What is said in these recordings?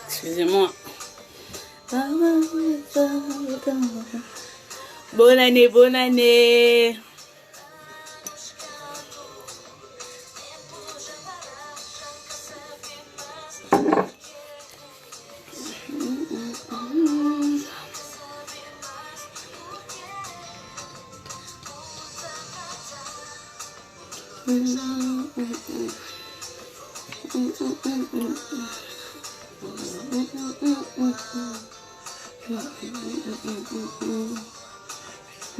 Excusez-moi. Bonne année, bonne année.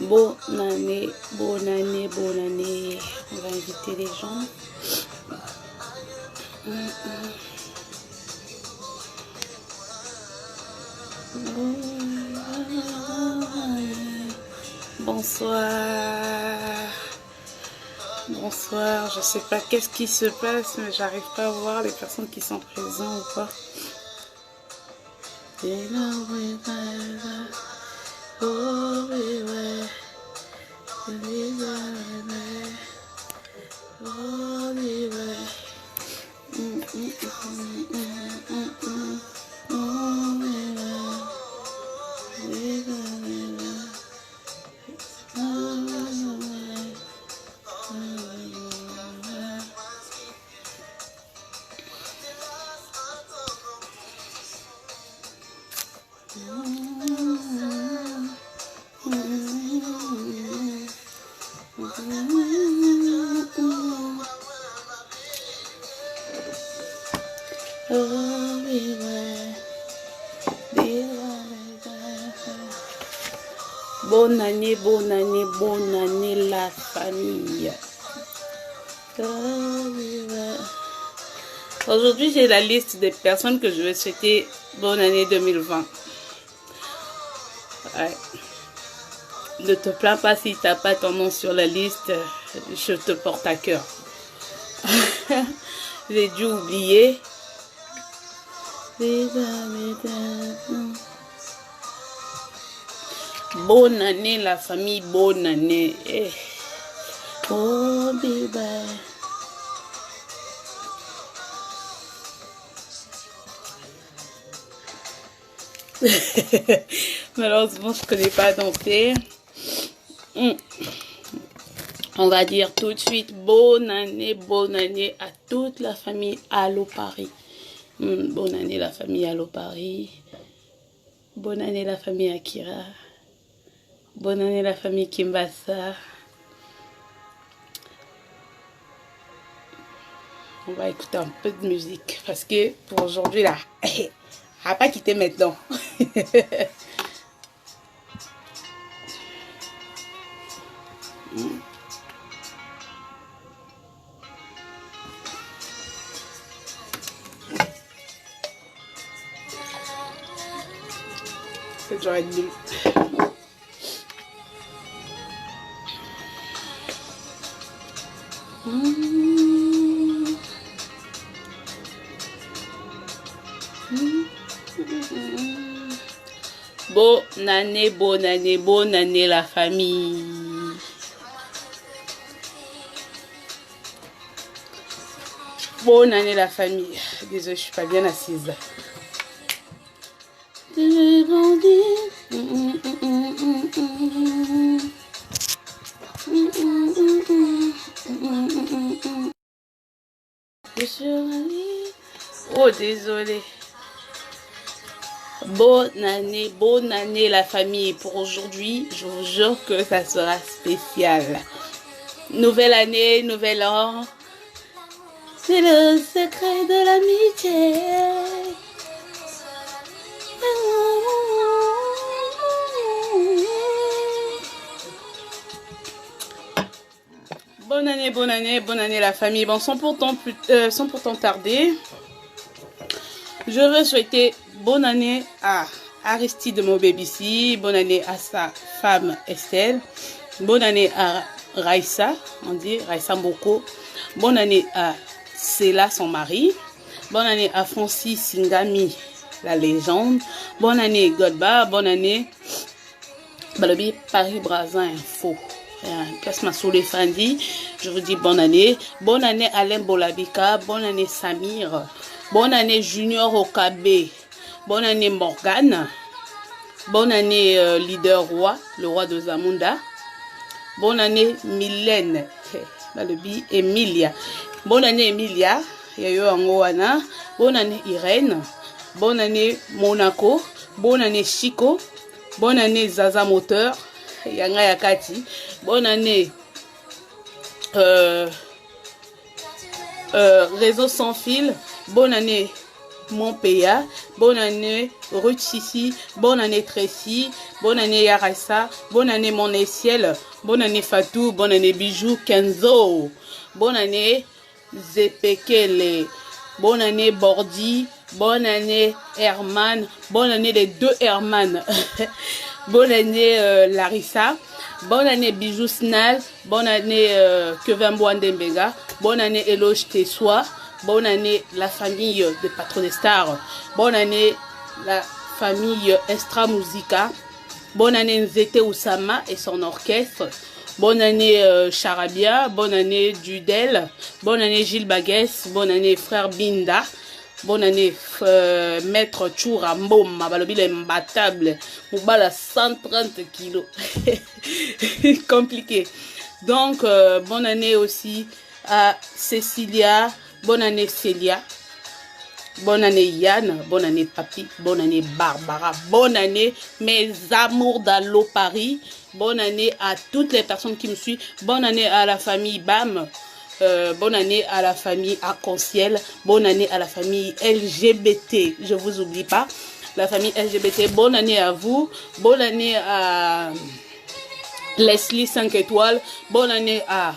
Bonne année, bonne année, bonne année. On va inviter les gens. Bonsoir. Bonsoir. Je sais pas qu'est-ce qui se passe, mais j'arrive pas à voir les personnes qui sont présentes ou pas. Bonne année, bonne année, bonne année la famille. Aujourd'hui, j'ai la liste des personnes que je vais souhaiter bonne année 2020. Ouais. Ne te plains pas si tu n'as pas ton nom sur la liste, je te porte à cœur. J'ai dû oublier. Bonne année la famille, bonne année. Oh bébé. Malheureusement, je ne connais pas danser. On va dire tout de suite bonne année à toute la famille Allo Paris. Bonne année la famille Allo Paris. Bonne année la famille Akira. Bonne année la famille Kimbassa. On va écouter un peu de musique parce que pour aujourd'hui là, elle va pas quitter maintenant. C'est genre une nuit. Bonne année la famille. Bonne année la famille. Désolée, je suis pas bien assise. Oh, désolé. Bonne année la famille. Pour aujourd'hui, je vous jure que ça sera spécial. Nouvelle année, nouvel an. C'est le secret de l'amitié. bonne année la famille. Bon, sans pourtant tarder, je veux souhaiter bonne année à Aristide Mobébissi, bonne année à sa femme Estelle, bonne année à Raissa, on dit Raissa Mboko, bonne année à Céla, son mari, bonne année à Francis Singami, la légende, bonne année Godba, bonne année Balobi Paris Brazza Info. Place Massoulé Fandi, je vous dis bonne année Alain Bolabika, bonne année Samir, bonne année Junior Okabe, bonne année Morgane, bonne année Leader Roi, le roi de Zamunda, bonne année Mylène, Balobi Emilia, bonne année Emilia, Yayo Angoana, bonne année Irène, bonne année Monaco, bonne année Chico, bonne année Zaza Moteur, Yanga Yakati, bonne année Réseau Sans Fil, bonne année Montpéa, bonne année Ruth Sissi, bonne année Tracy, bonne année Yarassa, bonne année Mon Ciel, bonne année Fatou, bonne année Bijou Kenzo, bonne année Zepekele, bonne année Bordi, bonne année Herman, bonne année les deux Herman. Bonne année Larissa, bonne année Bijou Snal, bonne année Kevin Boandembega, bonne année Eloge Tessois, bonne année la famille de Patron des Stars, bonne année la famille Estra Musica, bonne année Nzete Oussama et son orchestre, bonne année Charabia, bonne année Dudel, bonne année Gilles Baguès, bonne année Frère Binda, bonne année Maître Choura Mboma, Balobi imbattable, Moubala 130 kilos. Compliqué. Donc, bonne année aussi à Cécilia, bonne année Célia, bonne année Yann, bonne année Papi, bonne année Barbara, bonne année mes amours d'Allo Paris, bonne année à toutes les personnes qui me suivent, bonne année à la famille BAM. Bonne année à la famille Arc-en-Ciel, bonne année à la famille LGBT, je vous oublie pas, la famille LGBT, bonne année à vous, bonne année à Leslie 5 étoiles, bonne année à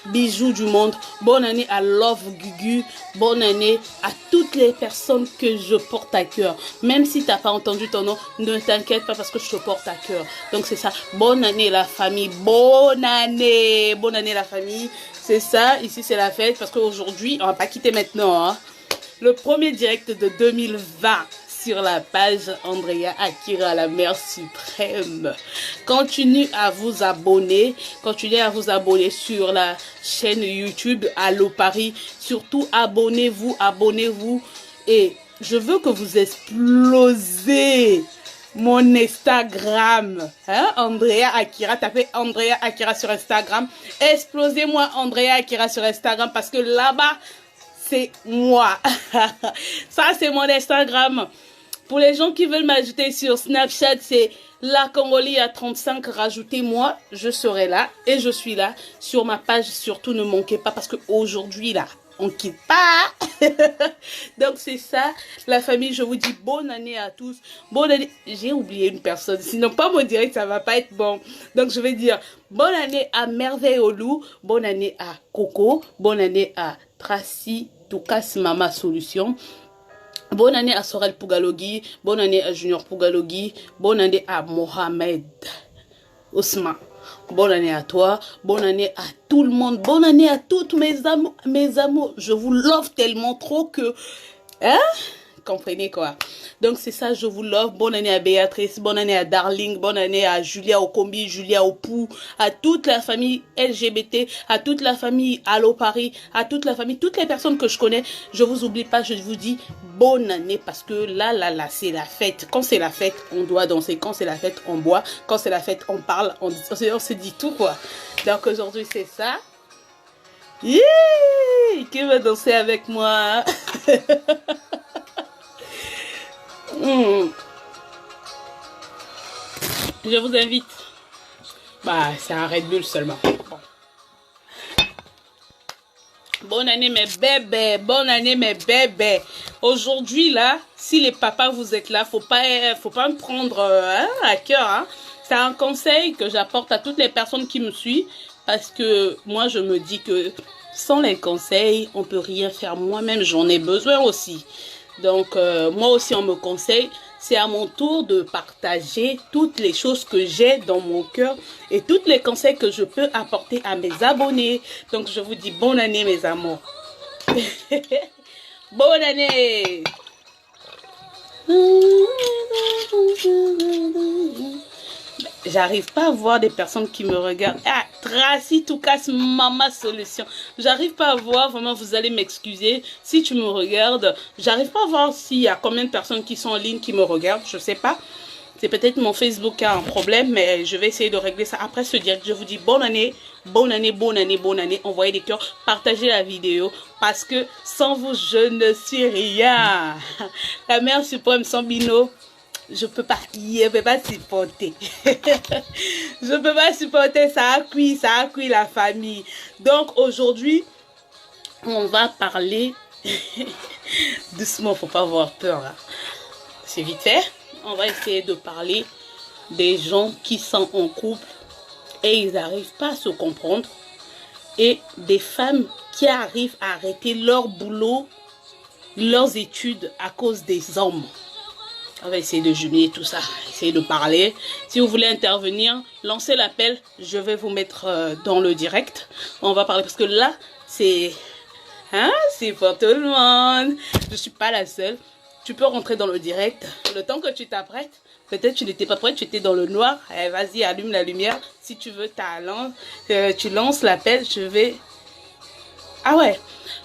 Bijoux du Monde, bonne année à Love Gugu, bonne année à toutes les personnes que je porte à cœur. Même si tu n'as pas entendu ton nom, ne t'inquiète pas parce que je te porte à cœur. Donc c'est ça, bonne année la famille, bonne année la famille. C'est ça, ici c'est la fête parce qu'aujourd'hui, on va pas quitter maintenant, hein, le premier direct de 2020 sur la page Andrea Akira, la mère suprême. Continuez à vous abonner sur la chaîne YouTube Allo Paris. Surtout abonnez-vous. Et je veux que vous explosez mon Instagram, hein? Andrea Akira, tapez Andrea Akira sur Instagram. Explosez-moi Andrea Akira sur Instagram parce que là-bas, c'est moi. Ça, c'est mon Instagram. Pour les gens qui veulent m'ajouter sur Snapchat, c'est la Congolais à 35. Rajoutez-moi, je serai là et je suis là sur ma page. Surtout, ne manquez pas parce qu'aujourd'hui, là, on quitte pas. Donc c'est ça la famille, je vous dis bonne année à tous, bonne année. J'ai oublié une personne, sinon pas mon direct ça va pas être bon. Donc je vais dire bonne année à Merveille au Loup, bonne année à Coco, bonne année à Tracy Toukas Mama Solution, bonne année à Sorel Pougalogi, bonne année à Junior Pougalogi, bonne année à Mohamed Ousmane. Bonne année à toi, bonne année à tout le monde, bonne année à toutes mes amours. Je vous love tellement trop que... Hein? Comprenez quoi? Donc c'est ça, je vous love. Bonne année à Béatrice, bonne année à Darling, bonne année à Julia Okombi, Julia Opou, à toute la famille LGBT, à toute la famille Allo Paris, à toute la famille, toutes les personnes que je connais. Je vous oublie pas, je vous dis bonne année parce que là, c'est la fête. Quand c'est la fête, on doit danser. Quand c'est la fête, on boit. Quand c'est la fête, on parle, on se dit tout quoi. Donc aujourd'hui, c'est ça. Yeah! Qui va danser avec moi? Je vous invite. Bah, c'est un Red Bull seulement. Bonne année mes bébés, bonne année mes bébés. Aujourd'hui là, si les papas vous êtes là, faut pas me prendre à cœur. Hein. C'est un conseil que j'apporte à toutes les personnes qui me suivent. Parce que moi, je me dis que sans les conseils, on peut rien faire. Moi-même, j'en ai besoin aussi. Donc, moi aussi, on me conseille. C'est à mon tour de partager toutes les choses que j'ai dans mon cœur et tous les conseils que je peux apporter à mes abonnés. Donc, je vous dis bonne année, mes amours. Bonne année! J'arrive pas à voir des personnes qui me regardent. Ah, Tracy Toukas, Mama Solution. J'arrive pas à voir, vraiment, vous allez m'excuser. Si tu me regardes, j'arrive pas à voir s'il y a combien de personnes qui sont en ligne qui me regardent. Je sais pas. C'est peut-être mon Facebook qui a un problème, mais je vais essayer de régler ça après ce direct. Je vous dis bonne année, bonne année, bonne année, bonne année. Envoyez des cœurs, partagez la vidéo parce que sans vous, je ne suis rien. La mère suprême sans Bino. Je peux pas, je peux pas supporter. Je peux pas supporter, ça a cuit la famille. Donc aujourd'hui, on va parler doucement, faut pas avoir peur. Hein. C'est vite fait. On va essayer de parler des gens qui sont en couple et ils n'arrivent pas à se comprendre et des femmes qui arrivent à arrêter leur boulot, leurs études à cause des hommes. On va essayer de jumeler tout ça, essayer de parler. Si vous voulez intervenir, lancez l'appel. Je vais vous mettre dans le direct. On va parler parce que là, c'est pour tout le monde. Je ne suis pas la seule. Tu peux rentrer dans le direct. Le temps que tu t'apprêtes, peut-être tu n'étais pas prête, tu étais dans le noir. Eh, vas-y, allume la lumière. Si tu veux, tu lances l'appel. Je vais... Ah ouais.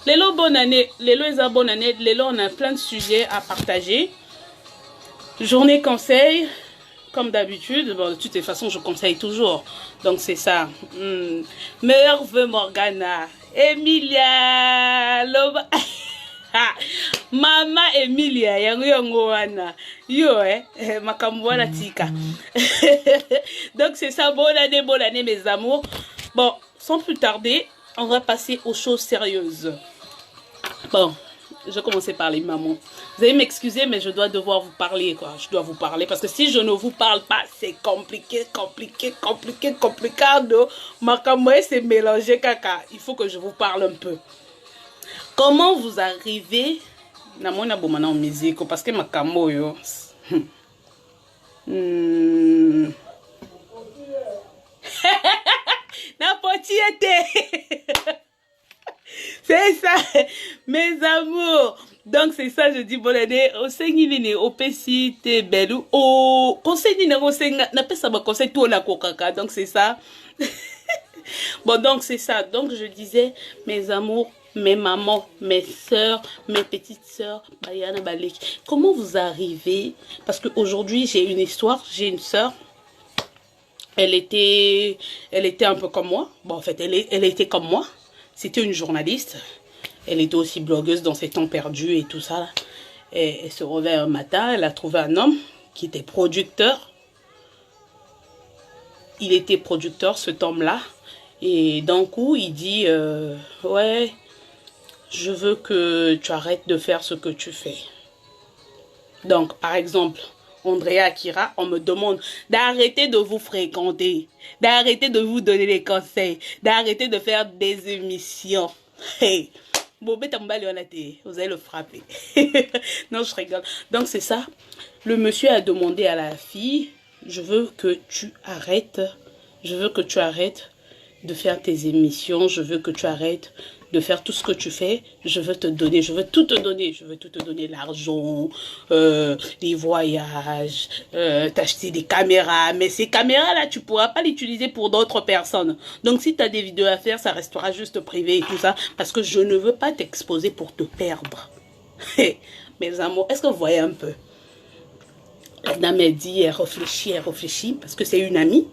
Lélo, bonne année. Lélo, Eza, bonne année. Lélo, on a plein de sujets à partager. Journée conseil, comme d'habitude, bon, de toutes les façons, je conseille toujours. Donc, c'est ça. Merve Morgana, Emilia, Loba. Mama Emilia, yango wana. Yo, makamwana tika. Donc, c'est ça. Bonne année, mes amours. Bon, sans plus tarder, on va passer aux choses sérieuses. Bon. Je vais commencer par les mamans. Vous allez m'excuser, mais je dois devoir vous parler, quoi. Je dois vous parler parce que si je ne vous parle pas, c'est compliqué. Makamwe, c'est mélangé, caca. Il faut que je vous parle un peu. Comment vous arrivez... Na mona bomana en musique, parce que makamo yo... Na poti été. C'est ça, mes amours. Donc, c'est ça, je dis bonne année. Au Seigneur, au Pessi, t'es belle. Au conseil, n'a pas ça, conseil, tout la coca. Donc, c'est ça. Bon, donc, c'est ça. Donc, je disais, mes amours, mes mamans, mes soeurs, mes petites soeurs, Bayana Balek. Comment vous arrivez? Parce qu'aujourd'hui, j'ai une histoire. J'ai une soeur. Elle était un peu comme moi. Bon, en fait, elle était comme moi. C'était une journaliste. Elle était aussi blogueuse dans ses temps perdus et tout ça. Et elle se réveille un matin, elle a trouvé un homme qui était producteur. Il était producteur, cet homme-là. Et d'un coup, il dit, ouais, je veux que tu arrêtes de faire ce que tu fais. Donc, par exemple, Andrea Akira, on me demande d'arrêter de vous fréquenter, d'arrêter de vous donner des conseils, d'arrêter de faire des émissions. Hey, vous allez le frapper. Non, je rigole. Donc, c'est ça. Le monsieur a demandé à la fille, je veux que tu arrêtes, de faire tes émissions, je veux que tu arrêtes de faire tout ce que tu fais, je veux te donner, je veux tout te donner, je veux tout te donner, l'argent, les voyages, t'acheter des caméras, mais ces caméras-là, tu pourras pas l'utiliser pour d'autres personnes. Donc, si tu as des vidéos à faire, ça restera juste privé et tout ça, parce que je ne veux pas t'exposer pour te perdre. Mes amours, est-ce que vous voyez un peu? La dame, elle dit, elle réfléchit, parce que c'est une amie.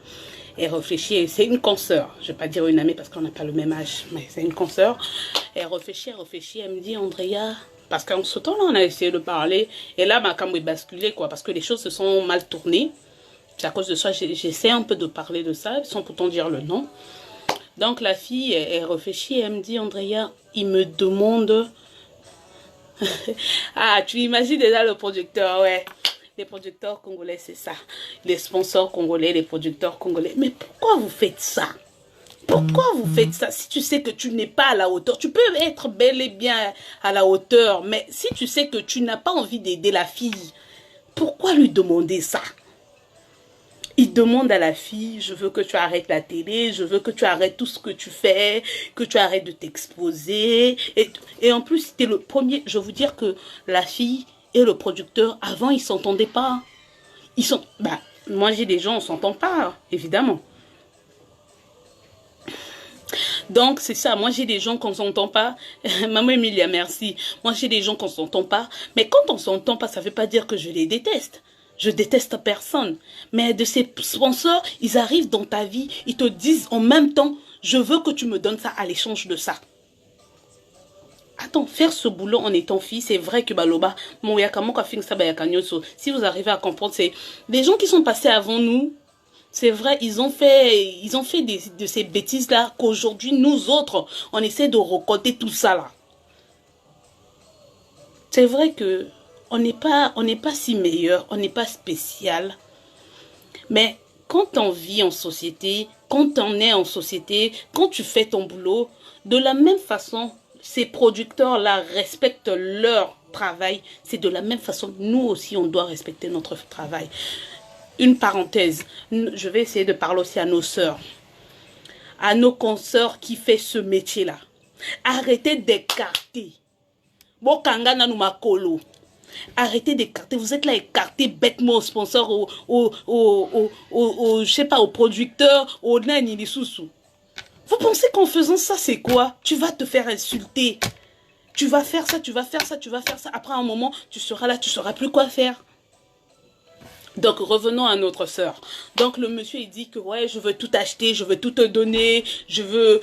Elle réfléchit, c'est une consoeur. Je ne vais pas dire une amie parce qu'on n'a pas le même âge, mais c'est une consoeur. Elle réfléchit, elle me dit, Andrea, parce qu'en ce temps-là, on a essayé de parler. Et là, ma caméra est basculée, quoi, parce que les choses se sont mal tournées. C'est à cause de ça, j'essaie un peu de parler de ça, sans pourtant dire le nom. Donc, la fille, elle réfléchit, elle me dit, Andrea, il me demande... Ah, tu imagines déjà le producteur, ouais. Les producteurs congolais, c'est ça. Les sponsors congolais, les producteurs congolais. Mais pourquoi vous faites ça? Pourquoi vous faites ça? Si tu sais que tu n'es pas à la hauteur, tu peux être bel et bien à la hauteur, mais si tu sais que tu n'as pas envie d'aider la fille, pourquoi lui demander ça? Il demande à la fille, je veux que tu arrêtes la télé, je veux que tu arrêtes tout ce que tu fais, que tu arrêtes de t'exposer. Et en plus, c'était le premier, je veux vous dire que la fille et le producteur, avant, ils ne s'entendaient pas. Moi j'ai des gens, on ne s'entend pas, évidemment. Donc, c'est ça. Moi, j'ai des gens qu'on ne s'entend pas. Maman Emilia, merci. Moi, j'ai des gens qu'on ne s'entend pas. Mais quand on ne s'entend pas, ça ne veut pas dire que je les déteste. Je déteste personne. Mais de ces sponsors, ils arrivent dans ta vie. Ils te disent en même temps, je veux que tu me donnes ça à l'échange de ça. Attends, faire ce boulot en étant fille, c'est vrai que Baloba, si vous arrivez à comprendre, c'est les gens qui sont passés avant nous. C'est vrai, ils ont fait de ces bêtises-là qu'aujourd'hui, nous autres, on essaie de recoter tout ça là. C'est vrai que on n'est pas si meilleur, on n'est pas spécial. Mais quand on vit en société, quand on est en société, quand tu fais ton boulot, de la même façon, ces producteurs-là respectent leur travail. C'est de la même façon, nous aussi, on doit respecter notre travail. Une parenthèse, je vais essayer de parler aussi à nos sœurs, à nos consoeurs qui font ce métier-là. Arrêtez d'écarter. Arrêtez d'écarter. Vous êtes là écarté bêtement aux sponsors, je sais pas, aux producteurs, aux nani, les sous-sous. Vous pensez qu'en faisant ça, c'est quoi? Tu vas te faire insulter. Tu vas faire ça, tu vas faire ça, tu vas faire ça. Après un moment, tu seras là, tu ne sauras plus quoi faire. Donc, revenons à notre sœur. Donc, le monsieur, il dit que, ouais, je veux tout acheter, je veux tout te donner, je veux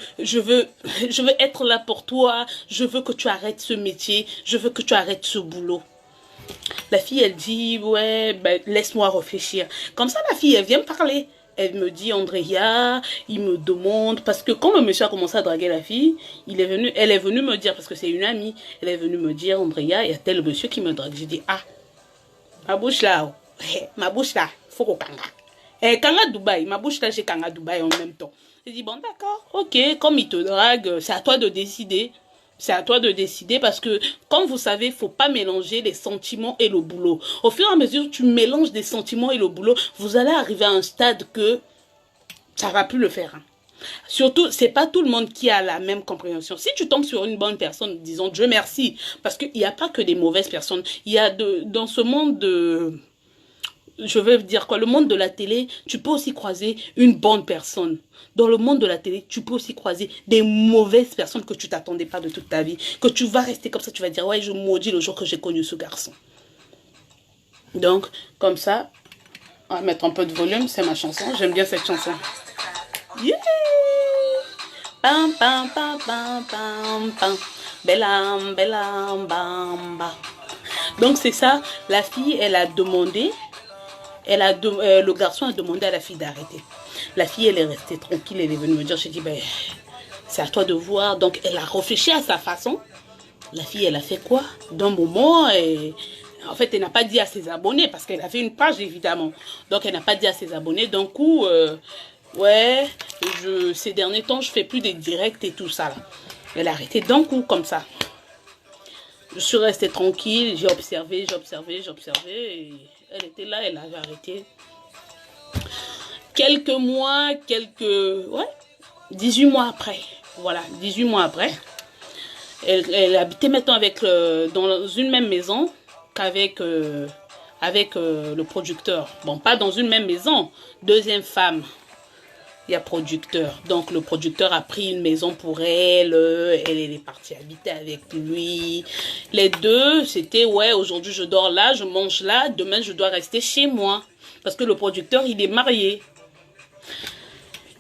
être là pour toi, je veux que tu arrêtes ce métier, je veux que tu arrêtes ce boulot. La fille, elle dit, ouais, ben, laisse-moi réfléchir. Comme ça, la fille, elle vient me parler. Elle me dit, Andrea, il me demande, parce que quand le monsieur a commencé à draguer la fille, elle est venue me dire, parce que c'est une amie, elle est venue me dire, Andrea, il y a tel monsieur qui me drague. J'ai dit, ah, ma bouche là, ma bouche là, faut qu'on kanga. Kanga Dubaï, ma bouche là, j'ai kanga Dubaï en même temps. J'ai dit, bon d'accord, ok, comme il te drague, c'est à toi de décider. C'est à toi de décider parce que, comme vous savez, il ne faut pas mélanger les sentiments et le boulot. Au fur et à mesure que tu mélanges des sentiments et le boulot, vous allez arriver à un stade que ça ne va plus le faire. Hein. Surtout, ce n'est pas tout le monde qui a la même compréhension. Si tu tombes sur une bonne personne, disons Dieu merci, parce qu'il n'y a pas que des mauvaises personnes. Il y a dans ce monde de... Je veux dire quoi, le monde de la télé, tu peux aussi croiser une bonne personne. Dans le monde de la télé, tu peux aussi croiser des mauvaises personnes que tu t'attendais pas de toute ta vie. Que tu vas rester comme ça, tu vas dire, ouais, je maudis le jour que j'ai connu ce garçon. Donc, comme ça, on va mettre un peu de volume, c'est ma chanson. J'aime bien cette chanson. Yeah! Pam, pam, pam, pam, pam, pam. Bellam, bellam, bam, bam. Donc, c'est ça. La fille, elle a demandé... le garçon a demandé à la fille d'arrêter. La fille, elle est restée tranquille, elle est venue me dire, j'ai dit, ben, c'est à toi de voir. Donc, elle a réfléchi à sa façon. La fille, elle a fait quoi? D'un moment, en fait, elle n'a pas dit à ses abonnés, parce qu'elle avait une page, évidemment. Donc, elle n'a pas dit à ses abonnés. D'un coup, ouais, ces derniers temps, je fais plus des directs et tout ça. Là. Elle a arrêté d'un coup, comme ça. Je suis restée tranquille, j'ai observé. Et elle était là, elle avait arrêté. Quelques mois, ouais, 18 mois après. Voilà, 18 mois après. Elle habitait maintenant dans une même maison qu'avec le producteur. Bon, pas dans une même maison. Deuxième femme. Il y a producteur. Donc, le producteur a pris une maison pour elle. Elle est partie habiter avec lui. Les deux, c'était, ouais, aujourd'hui, je dors là, je mange là. Demain, je dois rester chez moi. Parce que le producteur, il est marié.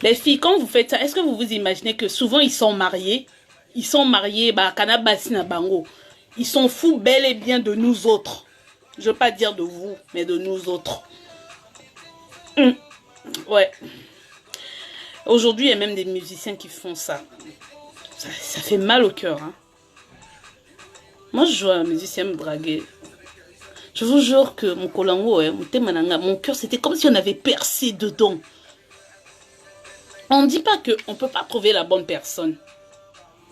Les filles, quand vous faites ça, est-ce que vous vous imaginez que souvent, ils sont mariés? Ils sont mariés, bah, Kanabasina Bango. Ils sont fous bel et bien de nous autres. Je ne veux pas dire de vous, mais de nous autres. Ouais. Aujourd'hui, il y a même des musiciens qui font ça. Ça fait mal au cœur. Hein. Moi, je joue à un musicien me draguer. Je vous jure que mon kolango, mon cœur, c'était comme si on avait percé dedans. On ne dit pas qu'on ne peut pas trouver la bonne personne.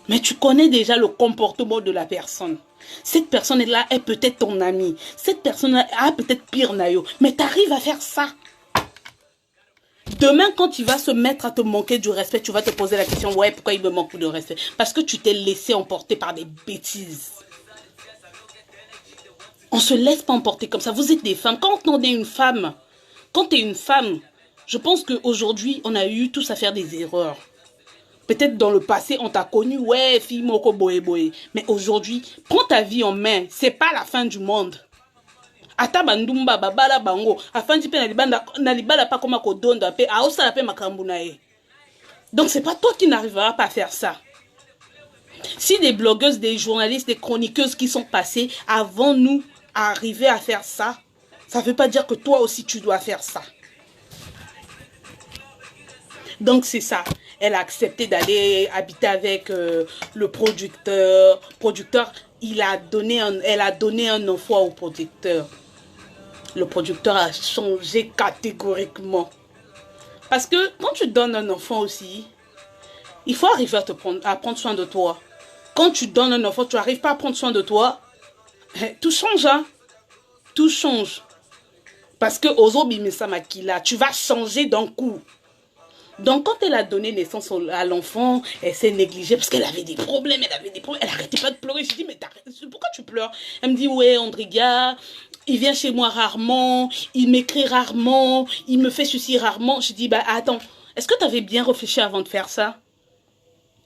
Mais tu connais déjà le comportement de la personne. Cette personne-là est peut-être ton ami. Cette personne-là a peut-être pire naïo. Mais tu arrives à faire ça. Demain, quand il va se mettre à te manquer du respect, tu vas te poser la question, ouais, pourquoi il me manque de respect? Parce que tu t'es laissé emporter par des bêtises. On ne se laisse pas emporter comme ça. Vous êtes des femmes. Quand on est une femme, quand tu es une femme, je pense qu'aujourd'hui, on a eu tous à faire des erreurs. Peut-être dans le passé, on t'a connu, ouais, fille moko boé boé. Mais aujourd'hui, prends ta vie en main. C'est pas la fin du monde. Ata bandumba babala bango. Afin de na libala pas comme kodonda pe aosa la pe makambunae. Donc c'est pas toi qui n'arriveras pas à faire ça. Si des blogueuses, des journalistes, des chroniqueuses qui sont passées avant nous arriver à faire ça, ça veut pas dire que toi aussi tu dois faire ça. Donc c'est ça. Elle a accepté d'aller habiter avec le producteur. Elle a donné un enfant au producteur. Le producteur a changé catégoriquement. Parce que quand tu donnes un enfant aussi, il faut arriver à prendre soin de toi. Quand tu donnes un enfant, tu n'arrives pas à prendre soin de toi, tout change. Hein? Tout change. Parce que tu vas changer d'un coup. Donc, quand elle a donné naissance à l'enfant, elle s'est négligée parce qu'elle avait des problèmes, elle n'arrêtait pas de pleurer. Je dis, mais pourquoi tu pleures? Elle me dit, ouais, Andriga, il vient chez moi rarement, il m'écrit rarement, il me fait ceci rarement. Je dis, bah attends, est-ce que tu avais bien réfléchi avant de faire ça?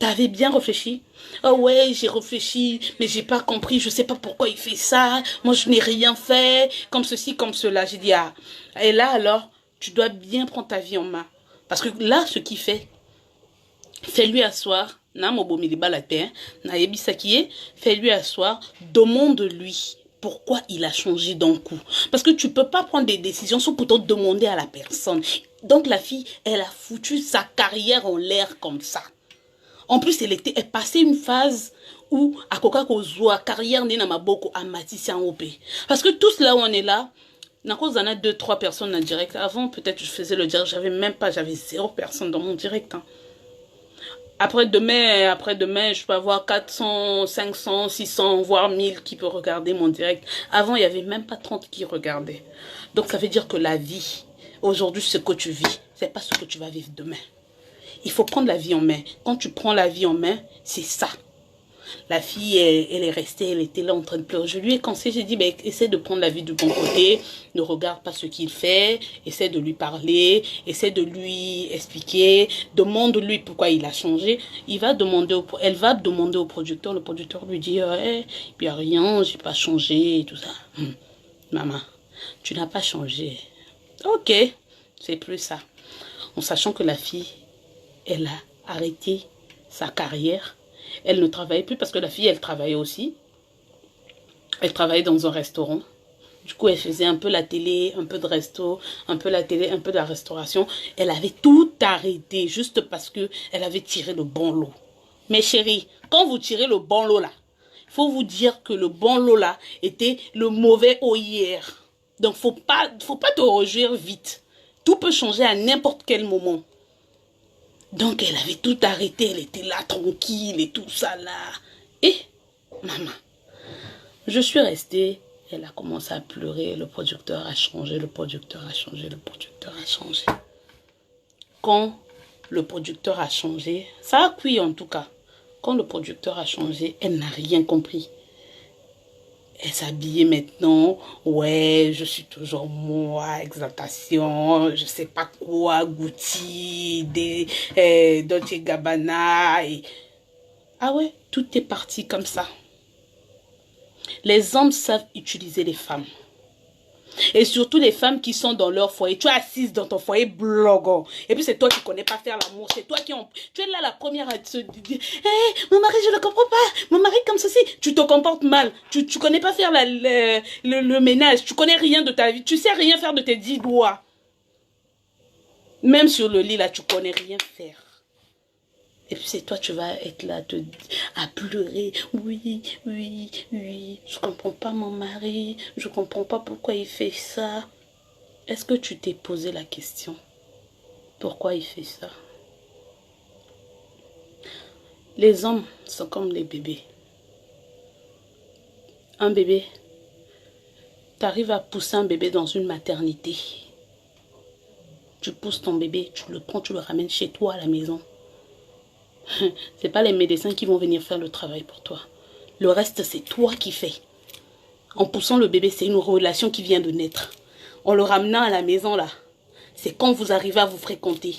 T'avais bien réfléchi? Oh ouais, j'ai réfléchi, mais j'ai pas compris, je sais pas pourquoi il fait ça. Moi, je n'ai rien fait, comme ceci, comme cela. J'ai dit, ah, et là alors, tu dois bien prendre ta vie en main. Parce que là, ce qu'il fait, fais-lui asseoir, fais-lui asseoir, demande-lui pourquoi il a changé d'un coup. Parce que tu peux pas prendre des décisions sans pourtant demander à la personne. Donc la fille, elle a foutu sa carrière en l'air comme ça. En plus, elle passait une phase où, à Coca-Cola, carrière n'est na maboko à Matisse en OP. Parce que tous là où on est là, on a 2-3 personnes en direct. Avant, peut-être je faisais le direct, j'avais 0 personne dans mon direct. Hein. Après-demain, je peux avoir 400, 500, 600, voire 1000 qui peuvent regarder mon direct. Avant, il n'y avait même pas 30 qui regardaient. Donc, ça veut dire que la vie, aujourd'hui, ce que tu vis, c'est pas ce que tu vas vivre demain. Il faut prendre la vie en main. Quand tu prends la vie en main, c'est ça. La fille, elle est restée, elle était là en train de pleurer. Je lui ai conseillé, j'ai dit, ben, essaie de prendre la vie du bon côté, ne regarde pas ce qu'il fait, essaie de lui parler, essaie de lui expliquer, demande-lui pourquoi il a changé. Elle va demander au producteur, le producteur lui dit, il n'y a rien, j'ai pas changé, et tout ça. Maman, tu n'as pas changé. Ok, c'est plus ça. En sachant que la fille, elle a arrêté sa carrière. Elle ne travaillait plus parce que la fille, elle travaillait aussi. Elle travaillait dans un restaurant. Du coup, elle faisait un peu la télé, un peu de resto, un peu la télé, un peu de la restauration. Elle avait tout arrêté juste parce que elle avait tiré le bon lot. Mais chérie, quand vous tirez le bon lot là, il faut vous dire que le bon lot là était le mauvais lot hier. Donc, faut pas te réjouir vite. Tout peut changer à n'importe quel moment. Donc, elle avait tout arrêté, elle était là, tranquille et tout ça là. Et, maman, je suis restée, elle a commencé à pleurer, le producteur a changé, le producteur a changé, le producteur a changé. Quand le producteur a changé, ça a cuit en tout cas. Quand le producteur a changé, elle n'a rien compris. Elle s'habillait maintenant, ouais, je suis toujours moi, exaltation, je sais pas quoi, Gucci, Dolce Gabbana. Ah ouais, tout est parti comme ça. Les hommes savent utiliser les femmes. Et surtout les femmes qui sont dans leur foyer. Tu es assise dans ton foyer bloguant. Et puis c'est toi qui ne connais pas faire l'amour. C'est toi qui... Tu es là la première à te dire, hey, mon mari, je ne le comprends pas. Mon mari comme ceci. Tu te comportes mal. Tu ne connais pas faire le ménage. Tu connais rien de ta vie. Tu sais rien faire de tes 10 doigts. Même sur le lit, là, tu connais rien faire. Et puis c'est toi, tu vas être là à pleurer. Oui, oui, oui. Je comprends pas mon mari. Je comprends pas pourquoi il fait ça. Est-ce que tu t'es posé la question? Pourquoi il fait ça? Les hommes sont comme les bébés. Un bébé, tu arrives à pousser un bébé dans une maternité. Tu pousses ton bébé, tu le prends, tu le ramènes chez toi à la maison. C'est pas les médecins qui vont venir faire le travail pour toi. Le reste, c'est toi qui fais. En poussant le bébé, c'est une relation qui vient de naître. En le ramenant à la maison, là, c'est quand vous arrivez à vous fréquenter.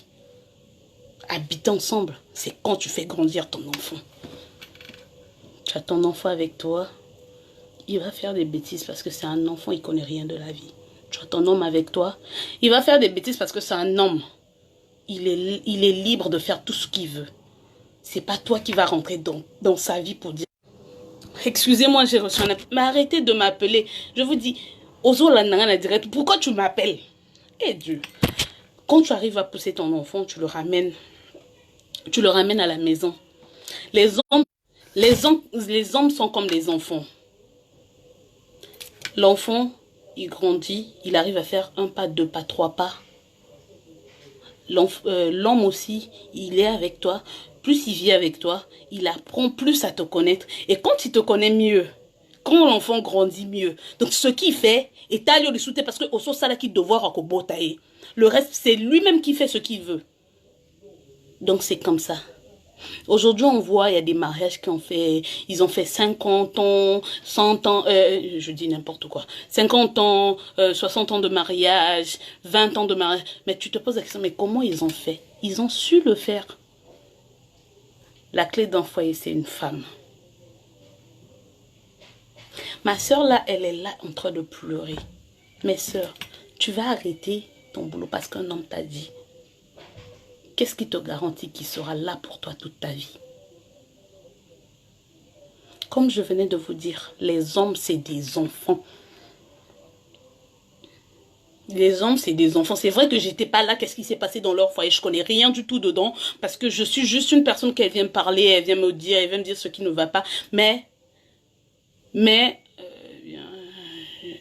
Habiter ensemble, c'est quand tu fais grandir ton enfant. Tu as ton enfant avec toi, il va faire des bêtises parce que c'est un enfant, il ne connaît rien de la vie. Tu as ton homme avec toi, il va faire des bêtises parce que c'est un homme. Il est libre de faire tout ce qu'il veut. C'est pas toi qui vas rentrer dans sa vie pour dire « Excusez-moi, j'ai reçu un appel. » Mais arrêtez de m'appeler. Je vous dis, Ozo la direct, pourquoi tu m'appelles? Eh Dieu. Quand tu arrives à pousser ton enfant, tu le ramènes à la maison. Les hommes sont comme des enfants. L'enfant, il grandit, il arrive à faire un pas, deux pas, trois pas. L'homme aussi, il est avec toi. Plus il vit avec toi, il apprend plus à te connaître. Et quand il te connaît mieux, quand l'enfant grandit mieux, donc ce qu'il fait, est à lui de soutenir parce que au ça là qui devoir à kobotaye. Le reste, c'est lui-même qui fait ce qu'il veut. Donc c'est comme ça. Aujourd'hui, on voit, il y a des mariages ils ont fait 50 ans, 100 ans, je dis n'importe quoi, 50 ans, 60 ans de mariage, 20 ans de mariage. Mais tu te poses la question, mais comment ils ont fait? Ils ont su le faire. La clé d'un foyer, c'est une femme. Ma soeur, là, elle est là en train de pleurer. Mes soeurs, tu vas arrêter ton boulot parce qu'un homme t'a dit. Qu'est-ce qui te garantit qu'il sera là pour toi toute ta vie? Comme je venais de vous dire, les hommes, c'est des enfants. Les hommes, c'est des enfants. C'est vrai que j'étais pas là. Qu'est-ce qui s'est passé dans leur foyer? Je connais rien du tout dedans. Parce que je suis juste une personne qui vient me parler. Elle vient me dire ce qui ne va pas.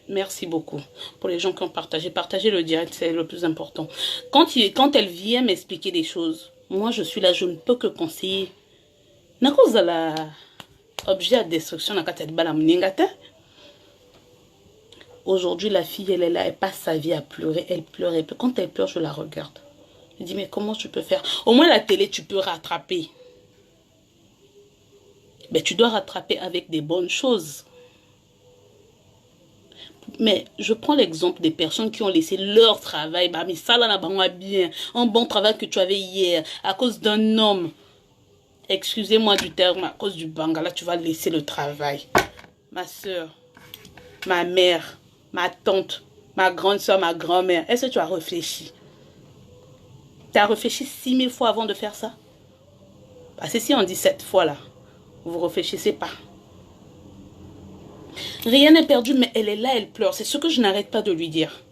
Merci beaucoup pour les gens qui ont partagé. Partager le direct, c'est le plus important. Quand elle vient m'expliquer des choses, moi, je suis là. Je ne peux que conseiller. Na cause de la objet à destruction, aujourd'hui, la fille, elle est là, elle passe sa vie à pleurer, elle pleure, et quand elle pleure, je la regarde. Je dis, mais comment tu peux faire? Au moins, la télé, tu peux rattraper. Mais tu dois rattraper avec des bonnes choses. Mais je prends l'exemple des personnes qui ont laissé leur travail. Bah, mais ça, là, bien. Un bon travail que tu avais hier, à cause d'un homme. Excusez-moi du terme, à cause du bangala, tu vas laisser le travail. Ma soeur, ma mère, ma tante, ma grande soeur, ma grand-mère, est-ce que tu as réfléchi? Tu as réfléchi 6000 fois avant de faire ça? Parce que si on dit 7 fois là, vous ne réfléchissez pas. Rien n'est perdu, mais elle est là, elle pleure. C'est ce que je n'arrête pas de lui dire.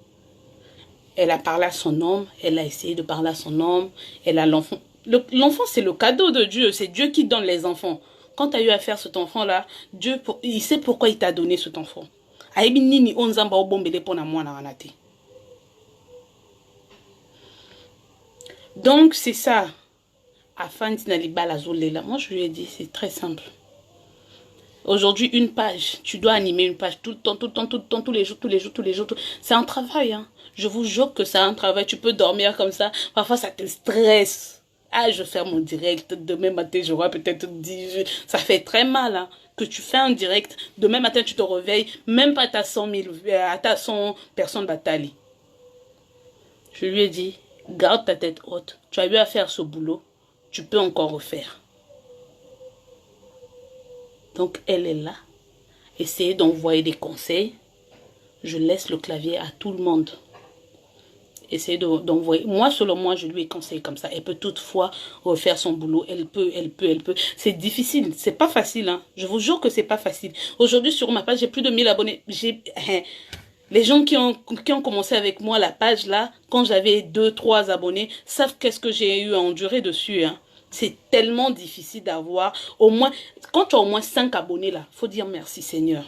Elle a parlé à son homme, elle a essayé de parler à son homme, elle a l'enfant. L'enfant, c'est le cadeau de Dieu, c'est Dieu qui donne les enfants. Quand tu as eu à faire cet enfant-là, Dieu, il sait pourquoi il t'a donné cet enfant. Donc, c'est ça. Moi, je lui ai dit, c'est très simple. Aujourd'hui, une page, tu dois animer une page tout le temps, tous les jours. C'est un travail, hein. Je vous jure que c'est un travail. Tu peux dormir comme ça. Parfois, ça te stresse. Ah, je fais mon direct. Demain matin, j'aurai peut-être 10. Ça fait très mal, hein. Que tu fais un direct. Demain matin, tu te réveilles. Même pas à 100 personnes bataillent. Je lui ai dit, garde ta tête haute. Tu as eu à faire ce boulot. Tu peux encore refaire. Donc, elle est là. Essayez d'envoyer des conseils. Je laisse le clavier à tout le monde. Essayez d'envoyer. Moi, selon moi, je lui ai conseillé comme ça. Elle peut toutefois refaire son boulot. Elle peut. C'est difficile. C'est pas facile. Hein. Je vous jure que c'est pas facile. Aujourd'hui, sur ma page, j'ai plus de 1000 abonnés. Les gens qui ont commencé avec moi la page là, quand j'avais 2-3 abonnés, savent qu'est-ce que j'ai eu à endurer dessus. Hein. C'est tellement difficile d'avoir au moins, quand tu as au moins 5 abonnés là, faut dire merci Seigneur.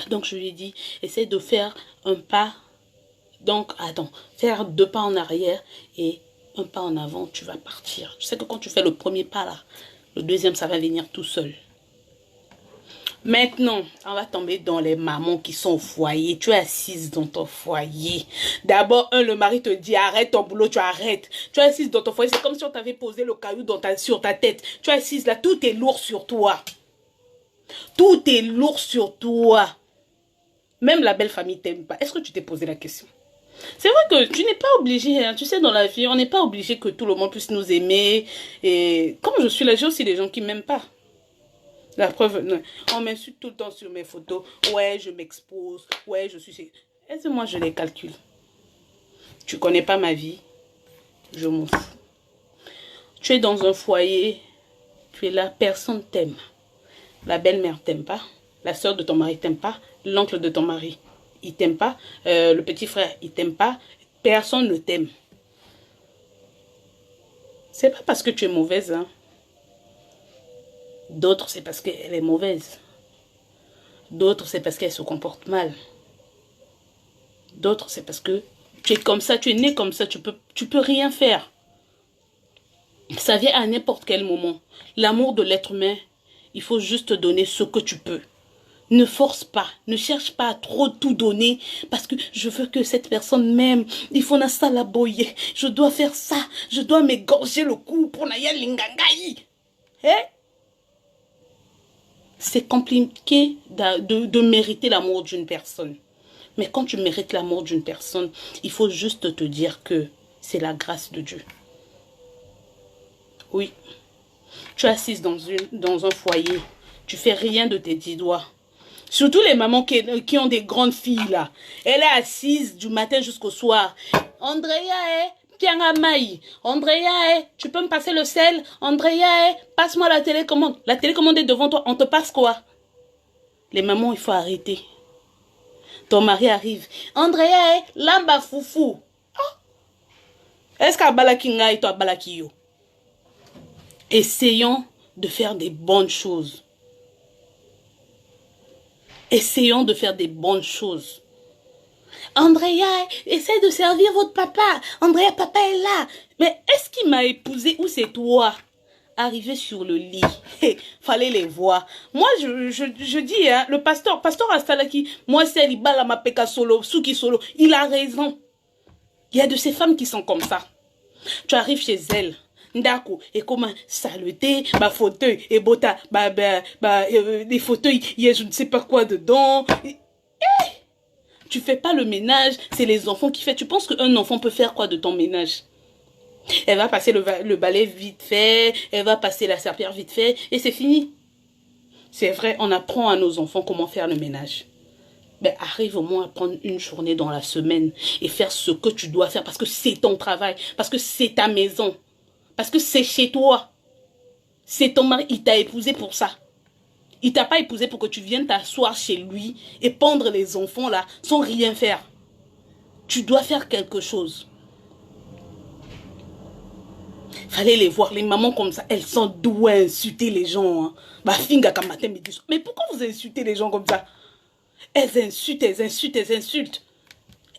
Donc je lui ai dit, essaie de faire un pas, donc attends, faire 2 pas en arrière et un pas en avant, tu vas partir. Je sais que quand tu fais le premier pas là, Le deuxième, ça va venir tout seul. Maintenant, on va tomber dans les mamans qui sont au foyer. Tu es assise dans ton foyer. D'abord, le mari te dit arrête ton boulot, tu arrêtes. Tu es assise dans ton foyer. C'est comme si on t'avait posé le caillou sur ta tête. Tu es assise là, tout est lourd sur toi. Tout est lourd sur toi. Même la belle famille t'aime pas. Est-ce que tu t'es posé la question? C'est vrai que tu n'es pas obligé, hein. Tu sais, dans la vie, on n'est pas obligé que tout le monde puisse nous aimer. Et comme je suis là, j'ai aussi des gens qui m'aiment pas. La preuve, non. On m'insulte tout le temps sur mes photos. Ouais, je m'expose. Ouais, je suis... Est-ce que moi, je les calcule? Tu connais pas ma vie. Je m'en fous. Tu es dans un foyer. Tu es là, personne t'aime. La belle-mère t'aime pas. La soeur de ton mari t'aime pas. L'oncle de ton mari, il t'aime pas. Le petit frère, il t'aime pas. Personne ne t'aime. C'est pas parce que tu es mauvaise, hein. D'autres, c'est parce qu'elle est mauvaise. D'autres, c'est parce qu'elle se comporte mal. D'autres, c'est parce que tu es comme ça, tu es né comme ça, tu peux rien faire. Ça vient à n'importe quel moment. L'amour de l'être humain, il faut juste donner ce que tu peux. Ne force pas, ne cherche pas à trop tout donner parce que je veux que cette personne m'aime. Il faut na ça la boyer. Je dois faire ça, je dois m'égorger le cou pour n'aille lingangaï. Hein? C'est compliqué de mériter l'amour d'une personne. Mais quand tu mérites l'amour d'une personne, il faut juste te dire que c'est la grâce de Dieu. Oui. Tu es assise dans un foyer. Tu fais rien de tes 10 doigts. Surtout les mamans qui ont des grandes filles là. Elle est assise du matin jusqu'au soir. Andrea, Piangamai. Andrea, tu peux me passer le sel? Andrea, passe-moi la télécommande. La télécommande est devant toi. On te passe quoi? Les mamans, il faut arrêter. Ton mari arrive. Andrea, lamba foufou. Oh. Est-ce qu'à Balakinga et toi Balakiyo? Essayons de faire des bonnes choses. Essayons de faire des bonnes choses. Andrea, essaie de servir votre papa. Andrea, papa est là. Mais est-ce qu'il m'a épousé ou c'est toi? Arrivé sur le lit. Fallait les voir. Moi, je dis, hein, le pasteur Astalaki, moi c'est Libala Mapeka Solo, Suki Solo, il a raison. Il y a de ces femmes qui sont comme ça. Tu arrives chez elle. Ndako, et comment saleté, fauteuil, et bota, les fauteuils, il y a je ne sais pas quoi dedans. Tu fais pas le ménage, c'est les enfants qui font. Tu penses qu'un enfant peut faire quoi de ton ménage? Elle va passer le balai vite fait, elle va passer la serpillère vite fait, et c'est fini. C'est vrai, on apprend à nos enfants comment faire le ménage. Mais arrive au moins à prendre une journée dans la semaine et faire ce que tu dois faire parce que c'est ton travail, parce que c'est ta maison. Parce que c'est chez toi. C'est ton mari, il t'a épousé pour ça. Il t'a pas épousé pour que tu viennes t'asseoir chez lui et pendre les enfants là sans rien faire. Tu dois faire quelque chose. Fallait les voir, les mamans comme ça, elles sont douées à insulter les gens. Hein. Mais pourquoi vous insultez les gens comme ça? Elles insultent, elles insultent, elles insultent.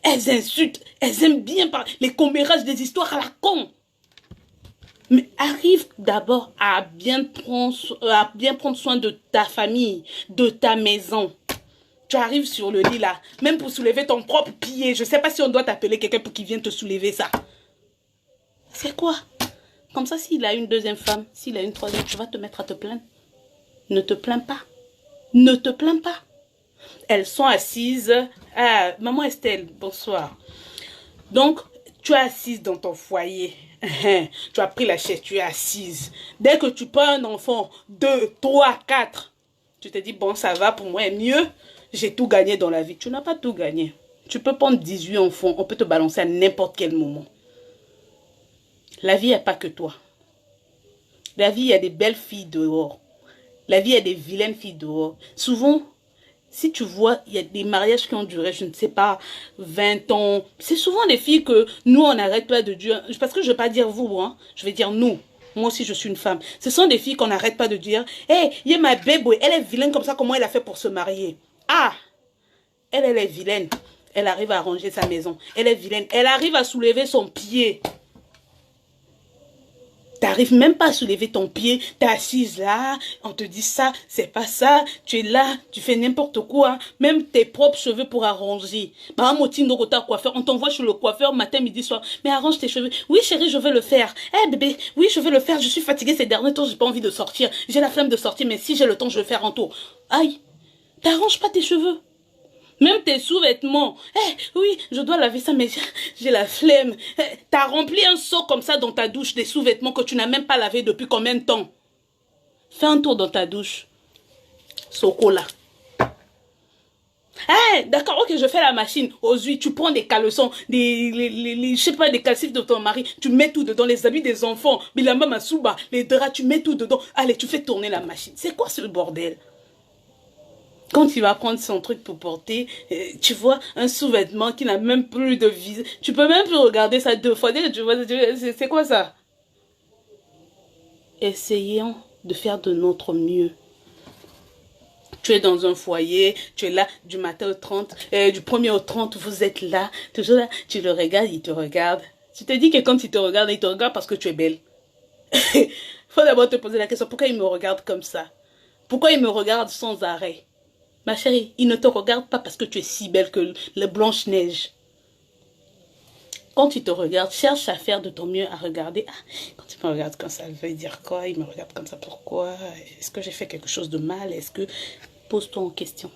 Elles insultent, elles aiment bien parler. Les commérages des histoires à la con. Mais arrive d'abord à bien prendre soin de ta famille, de ta maison. Tu arrives sur le lit là, même pour soulever ton propre pied. Je ne sais pas si on doit t'appeler quelqu'un pour qu'il vienne te soulever ça. C'est quoi? Comme ça, s'il a une deuxième femme, s'il a une troisième, tu vas te mettre à te plaindre. Ne te plains pas. Ne te plains pas. Elles sont assises. Ah, maman Estelle, bonsoir. Donc, tu es assise dans ton foyer. Tu as pris la chaise, tu es assise. Dès que tu prends un enfant, 2, 3, 4, tu te dis, bon, ça va pour moi, mieux, j'ai tout gagné dans la vie. Tu n'as pas tout gagné. Tu peux prendre 18 enfants, on peut te balancer à n'importe quel moment. La vie n'est pas que toi. La vie, il y a des belles filles dehors. La vie, il y a des vilaines filles dehors. Souvent, si tu vois, il y a des mariages qui ont duré, je ne sais pas, 20 ans. C'est souvent des filles que nous, on n'arrête pas de dire. Parce que je ne vais pas dire vous, hein. Je vais dire nous. Moi aussi, je suis une femme. Ce sont des filles qu'on n'arrête pas de dire. Hé, il y a ma bébé, elle est vilaine comme ça, comment elle a fait pour se marier? Ah, elle est vilaine. Elle arrive à ranger sa maison. Elle est vilaine. Elle arrive à soulever son pied. T'arrives même pas à soulever ton pied, t'es assise là, on te dit ça, c'est pas ça, tu es là, tu fais n'importe quoi, même tes propres cheveux pour arranger. Bah, coiffeur, on t'envoie chez le coiffeur matin, midi, soir, mais arrange tes cheveux. Oui chérie, je veux le faire. Eh bébé, oui je veux le faire, je suis fatiguée ces derniers temps, j'ai pas envie de sortir, j'ai la flemme de sortir, mais si j'ai le temps, je vais faire un tour. Aïe, t'arranges pas tes cheveux. Même tes sous-vêtements. Eh, oui, je dois laver ça, mais j'ai la flemme. Eh, t'as rempli un seau comme ça dans ta douche, des sous-vêtements que tu n'as même pas lavé depuis combien de temps? Fais un tour dans ta douche. Sokola. Eh, d'accord, ok, je fais la machine aux huiles. Tu prends des caleçons, je sais pas, des calcifs de ton mari. Tu mets tout dedans, les habits des enfants, Bilamba Masuba, les draps, tu mets tout dedans. Allez, tu fais tourner la machine. C'est quoi ce bordel? Quand il va prendre son truc pour porter, tu vois, un sous-vêtement qui n'a même plus de visée. Tu peux même plus regarder ça 2 fois. Tu vois, c'est quoi ça? Essayons de faire de notre mieux. Tu es dans un foyer, tu es là du matin au 30, du 1er au 30, vous êtes là, toujours là, tu le regardes, il te regarde. Tu te dis que quand il te regarde parce que tu es belle. Faut d'abord te poser la question, pourquoi il me regarde comme ça? Pourquoi il me regarde sans arrêt? Ma chérie, il ne te regarde pas parce que tu es si belle que la Blanche-Neige. Quand il te regarde, cherche à faire de ton mieux à regarder. Ah, quand il me regarde comme ça, il veut dire quoi? Il me regarde comme ça, pourquoi? Est-ce que j'ai fait quelque chose de mal? Est-ce que... Pose-toi en question.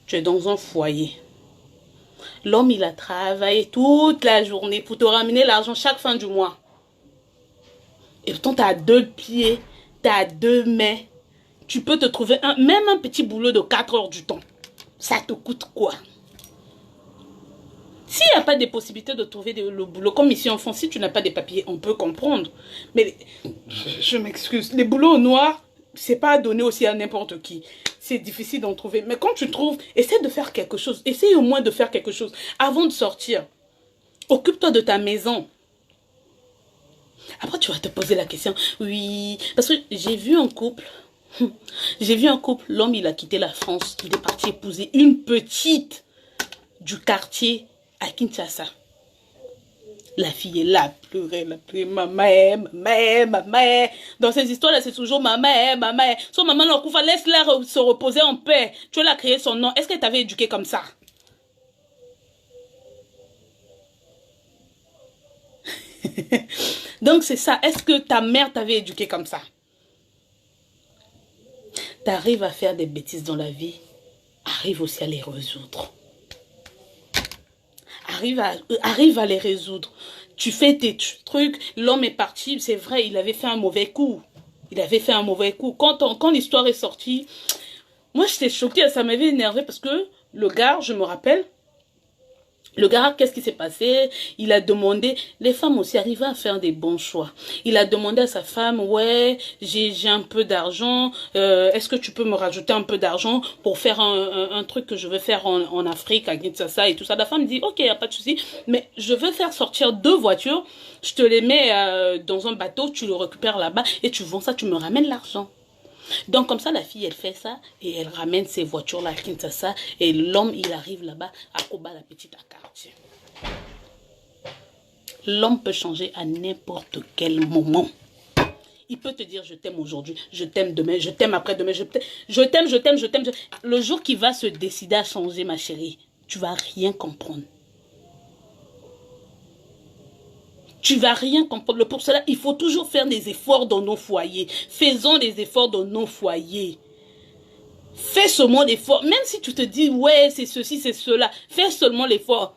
Tu es dans un foyer. L'homme, il a travaillé toute la journée pour te ramener l'argent chaque fin du mois. Et pourtant, tu as 2 pieds, tu as 2 mains. Tu peux te trouver même un petit boulot de 4 heures du temps. Ça te coûte quoi? S'il n'y a pas de possibilité de trouver le boulot, comme ici en France, si tu n'as pas de papiers, on peut comprendre. Mais je m'excuse, les boulots noirs, c'est pas donné aussi à n'importe qui. C'est difficile d'en trouver. Mais quand tu trouves, essaie de faire quelque chose. Essaie au moins de faire quelque chose avant de sortir. Occupe-toi de ta maison. Après, tu vas te poser la question. Oui, parce que j'ai vu un couple. J'ai vu un couple, l'homme il a quitté la France, il est parti épouser une petite du quartier à Kinshasa. La fille est là, pleurer, maman, maman, maman. Dans ces histoires-là, c'est toujours maman, maman. Son maman, laisse-la se reposer en paix. Tu l'as créé son nom. Est-ce qu'elle t'avait éduqué comme ça? Donc c'est ça. Est-ce que ta mère t'avait éduqué comme ça? T'arrives à faire des bêtises dans la vie, arrive aussi à les résoudre. Arrive à les résoudre. Tu fais tes trucs, l'homme est parti, c'est vrai, il avait fait un mauvais coup. Il avait fait un mauvais coup. Quand l'histoire est sortie, moi j'étais choquée, ça m'avait énervé parce que le gars, je me rappelle, le gars, qu'est-ce qui s'est passé? Il a demandé, les femmes aussi arrivaient à faire des bons choix. Il a demandé à sa femme, ouais, j'ai un peu d'argent, est-ce que tu peux me rajouter un peu d'argent pour faire un truc que je veux faire en Afrique, à Kinshasa et tout ça. La femme dit, ok, y a pas de souci, mais je veux faire sortir 2 voitures, je te les mets dans un bateau, tu le récupères là-bas et tu vends ça, tu me ramènes l'argent. Donc comme ça, la fille, elle fait ça et elle ramène ses voitures-là à Kinshasa et l'homme, il arrive là-bas à Koba, la petite à quartier. L'homme peut changer à n'importe quel moment. Il peut te dire je t'aime aujourd'hui, je t'aime demain, je t'aime après-demain, je t'aime, je t'aime, je t'aime. Le jour qu'il va se décider à changer, ma chérie, tu vas rien comprendre. Tu vas rien comprendre. Pour cela, il faut toujours faire des efforts dans nos foyers. Faisons des efforts dans nos foyers. Fais seulement l'effort. Même si tu te dis, ouais, c'est ceci, c'est cela. Fais seulement l'effort.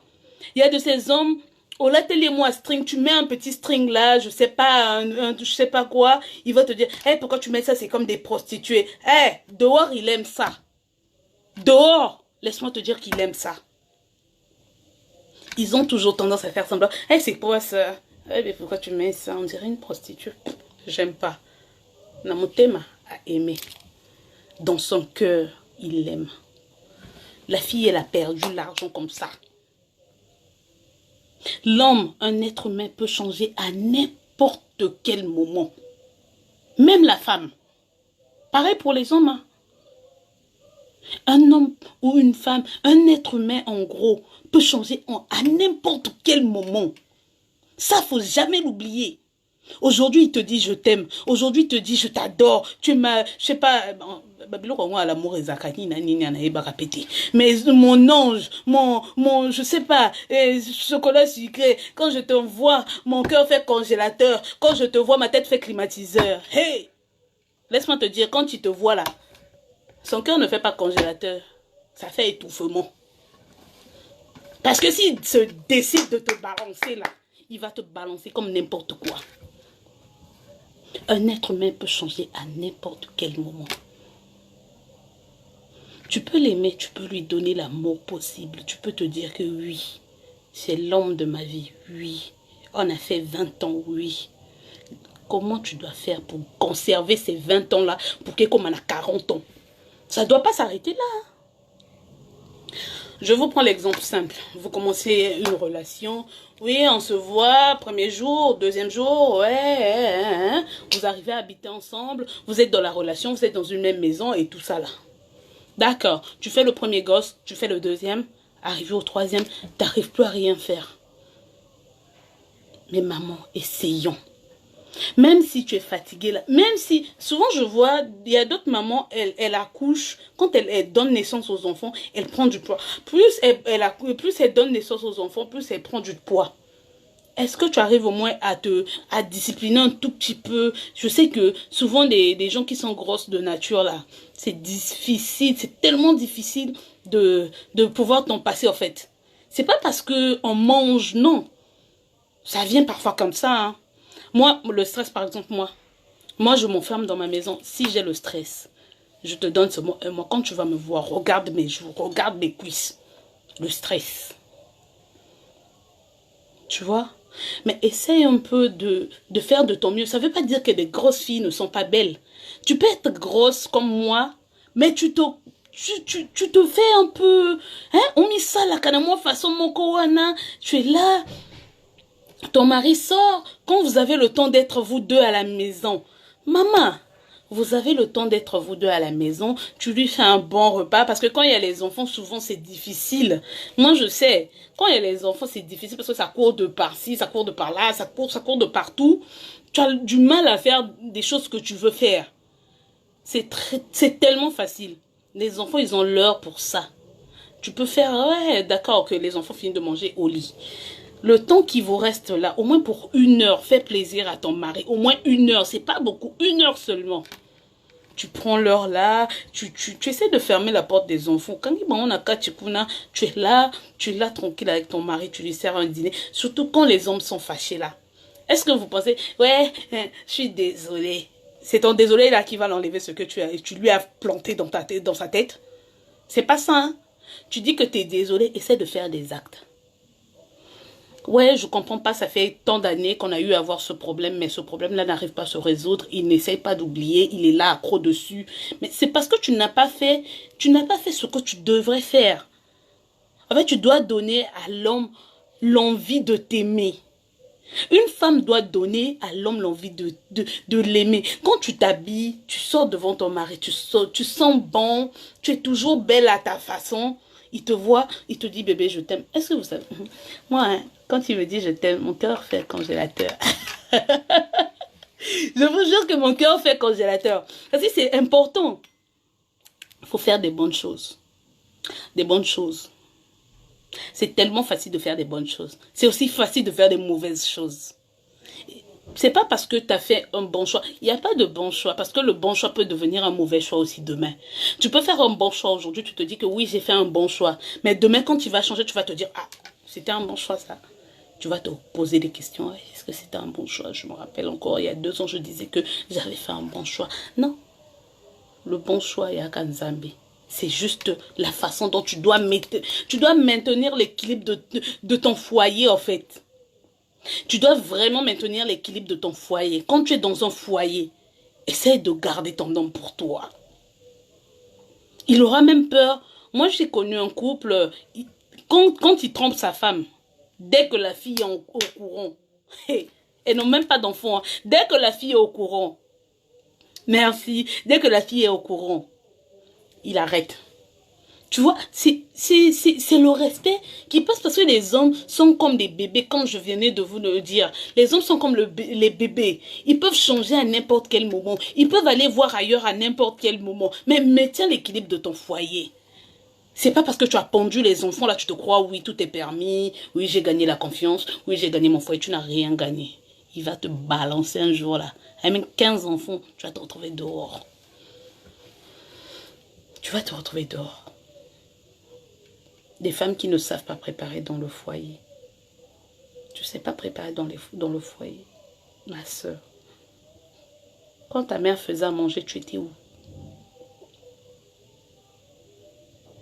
Il y a de ces hommes, au l'atelier moi string, tu mets un petit string là, je sais pas, je sais pas quoi. Il va te dire, hey, pourquoi tu mets ça, c'est comme des prostituées. Hey, dehors, il aime ça. Dehors, laisse-moi te dire qu'il aime ça. Ils ont toujours tendance à faire semblant. Hey, c'est quoi ça? Eh bien, pourquoi tu mets ça? On dirait une prostituée. J'aime pas. Namotema a aimé. Dans son cœur, il l'aime. La fille, elle a perdu l'argent comme ça. L'homme, un être humain, peut changer à n'importe quel moment. Même la femme. Pareil pour les hommes. Hein. Un homme ou une femme, un être humain en gros, peut changer à n'importe quel moment. Ça, faut jamais l'oublier. Aujourd'hui, il te dit je t'aime. Aujourd'hui, il te dit je t'adore. Tu m'as, je sais pas, l'amour est zakani, mais mon ange, je sais pas, chocolat sucré, quand je te vois, mon cœur fait congélateur. Quand je te vois, ma tête fait climatiseur. Hey! Laisse-moi te dire, quand tu te vois là, son cœur ne fait pas congélateur. Ça fait étouffement. Parce que s'il se décide de te balancer là, il va te balancer comme n'importe quoi. Un être humain peut changer à n'importe quel moment. Tu peux l'aimer, tu peux lui donner l'amour possible. Tu peux te dire que oui, c'est l'homme de ma vie, oui. On a fait 20 ans, oui. Comment tu dois faire pour conserver ces 20 ans-là pour que comme on a 40 ans? Ça ne doit pas s'arrêter là. Je vous prends l'exemple simple. Vous commencez une relation. Oui, on se voit, premier jour, deuxième jour, ouais. Vous arrivez à habiter ensemble. Vous êtes dans la relation, vous êtes dans une même maison et tout ça là. D'accord. Tu fais le premier gosse, tu fais le deuxième. Arrivé au troisième, tu n'arrives plus à rien faire. Mais maman, essayons. Même si tu es fatiguée, là, même si, souvent je vois, il y a d'autres mamans, elles accouchent, quand elle donne naissance aux enfants, elle prend du poids. Plus elle donne naissance aux enfants, plus elle prend du poids. Est-ce que tu arrives au moins à discipliner un tout petit peu? Je sais que souvent des gens qui sont grosses de nature, là, c'est difficile, c'est tellement difficile de pouvoir t'en passer en fait. C'est pas parce qu'on mange, non. Ça vient parfois comme ça, hein. Moi, le stress, par exemple, moi, je m'enferme dans ma maison. Si j'ai le stress, je te donne ce mot. Moi, quand tu vas me voir, regarde mes joues, regarde mes cuisses. Le stress. Tu vois? Mais essaye un peu de faire de ton mieux. Ça ne veut pas dire que les grosses filles ne sont pas belles. Tu peux être grosse comme moi, mais tu te fais un peu... Hein? On met ça là, kanamwa façon moko wana. Tu es là... Ton mari sort quand vous avez le temps d'être vous deux à la maison. Maman, vous avez le temps d'être vous deux à la maison. Tu lui fais un bon repas. Parce que quand il y a les enfants, souvent c'est difficile. Moi, je sais. Quand il y a les enfants, c'est difficile parce que ça court de par-ci, ça court de par-là, ça court de partout. Tu as du mal à faire des choses que tu veux faire. C'est tellement facile. Les enfants, ils ont l'heure pour ça. Tu peux faire, ouais, d'accord, que les enfants finissent de manger au lit. Le temps qui vous reste là, au moins pour 1 heure, fais plaisir à ton mari. Au moins 1 heure, c'est pas beaucoup, 1 heure seulement. Tu prends l'heure là, tu essaies de fermer la porte des enfants. Quand on a tu es là tranquille avec ton mari, tu lui sers un dîner. Surtout quand les hommes sont fâchés là. Est-ce que vous pensez, ouais, je suis désolée. C'est ton désolé là qui va l'enlever ce que tu lui as planté dans sa tête. C'est pas ça, hein? Tu dis que tu es désolé, essaie de faire des actes. Ouais, je comprends pas, ça fait tant d'années qu'on a eu à avoir ce problème, mais ce problème-là n'arrive pas à se résoudre. Il n'essaye pas d'oublier, il est là, accro dessus. Mais c'est parce que tu n'as pas fait ce que tu devrais faire. En fait, tu dois donner à l'homme l'envie de t'aimer. Une femme doit donner à l'homme l'envie de l'aimer. Quand tu t'habilles, tu sors devant ton mari, tu sens bon, tu es toujours belle à ta façon. Il te voit, il te dit bébé je t'aime. Est-ce que vous savez? Moi, hein, quand il me dit je t'aime, mon cœur fait congélateur. Je vous jure que mon cœur fait congélateur. Parce que c'est important. Il faut faire des bonnes choses. Des bonnes choses. C'est tellement facile de faire des bonnes choses. C'est aussi facile de faire des mauvaises choses. C'est pas parce que tu as fait un bon choix. Il n'y a pas de bon choix. Parce que le bon choix peut devenir un mauvais choix aussi demain. Tu peux faire un bon choix aujourd'hui. Tu te dis que oui, j'ai fait un bon choix. Mais demain, quand tu vas changer, tu vas te dire, ah, c'était un bon choix ça. Tu vas te poser des questions. Est-ce que c'était un bon choix? Je me rappelle encore, il y a 2 ans, je disais que j'avais fait un bon choix. Non. Le bon choix est à Kanzambi. C'est juste la façon dont tu dois maintenir l'équilibre de ton foyer, en fait. Tu dois vraiment maintenir l'équilibre de ton foyer. Quand tu es dans un foyer, essaye de garder ton homme pour toi. Il aura même peur. Moi, j'ai connu un couple, quand il trompe sa femme, dès que la fille est au courant, elles n'ont même pas d'enfant, hein. Dès que la fille est au courant, merci, dès que la fille est au courant, il arrête. Tu vois, c'est le respect qui passe parce que les hommes sont comme des bébés, comme je venais de vous le dire. Les hommes sont comme les bébés. Ils peuvent changer à n'importe quel moment. Ils peuvent aller voir ailleurs à n'importe quel moment. Mais maintiens l'équilibre de ton foyer. C'est pas parce que tu as pendu les enfants, là, tu te crois, oui, tout est permis. Oui, j'ai gagné la confiance. Oui, j'ai gagné mon foyer. Tu n'as rien gagné. Il va te balancer un jour, là. Avec 15 enfants, tu vas te retrouver dehors. Tu vas te retrouver dehors. Des femmes qui ne savent pas préparer dans le foyer. Tu ne sais pas préparer dans le foyer. Ma soeur. Quand ta mère faisait à manger, tu étais où?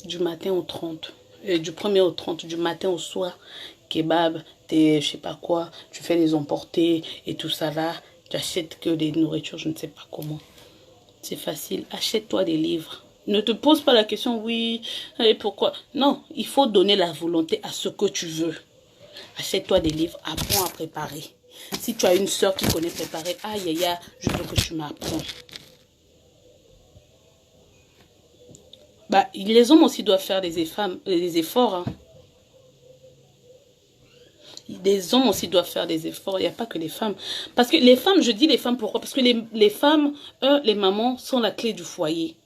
Du matin au 30. Du 1er au 30, du matin au soir. Kebab, je sais pas quoi. Tu fais les emporter et tout ça là. Tu achètes que des nourritures, je ne sais pas comment. C'est facile. Achète-toi des livres. Ne te pose pas la question, oui, et pourquoi? Non, il faut donner la volonté à ce que tu veux. Achète-toi des livres, apprends à préparer. Si tu as une soeur qui connaît préparer, aïe, aïe, aïe, je veux que tu m'apprends. Bah, les hommes aussi doivent faire des efforts. Hein. Les hommes aussi doivent faire des efforts. Il n'y a pas que les femmes. Parce que les femmes, je dis les femmes, pourquoi? Parce que les femmes, les mamans, sont la clé du foyer.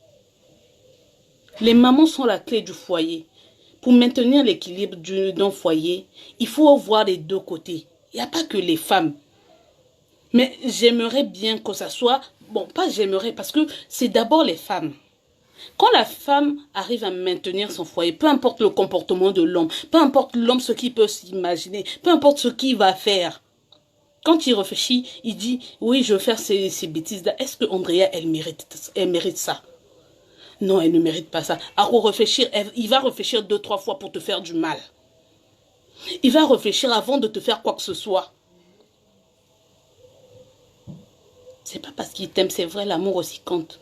Les mamans sont la clé du foyer. Pour maintenir l'équilibre d'un foyer, il faut voir les deux côtés. Il n'y a pas que les femmes. Mais j'aimerais bien que ça soit... Bon, pas j'aimerais, parce que c'est d'abord les femmes. Quand la femme arrive à maintenir son foyer, peu importe le comportement de l'homme, peu importe l'homme ce qu'il peut s'imaginer, peu importe ce qu'il va faire, quand il réfléchit, il dit, oui, je veux faire ces bêtises-là. Est-ce que Andrea, elle mérite ça? Non, elle ne mérite pas ça. Alors réfléchir, il va réfléchir 2-3 fois pour te faire du mal. Il va réfléchir avant de te faire quoi que ce soit. C'est pas parce qu'il t'aime, c'est vrai, l'amour aussi compte.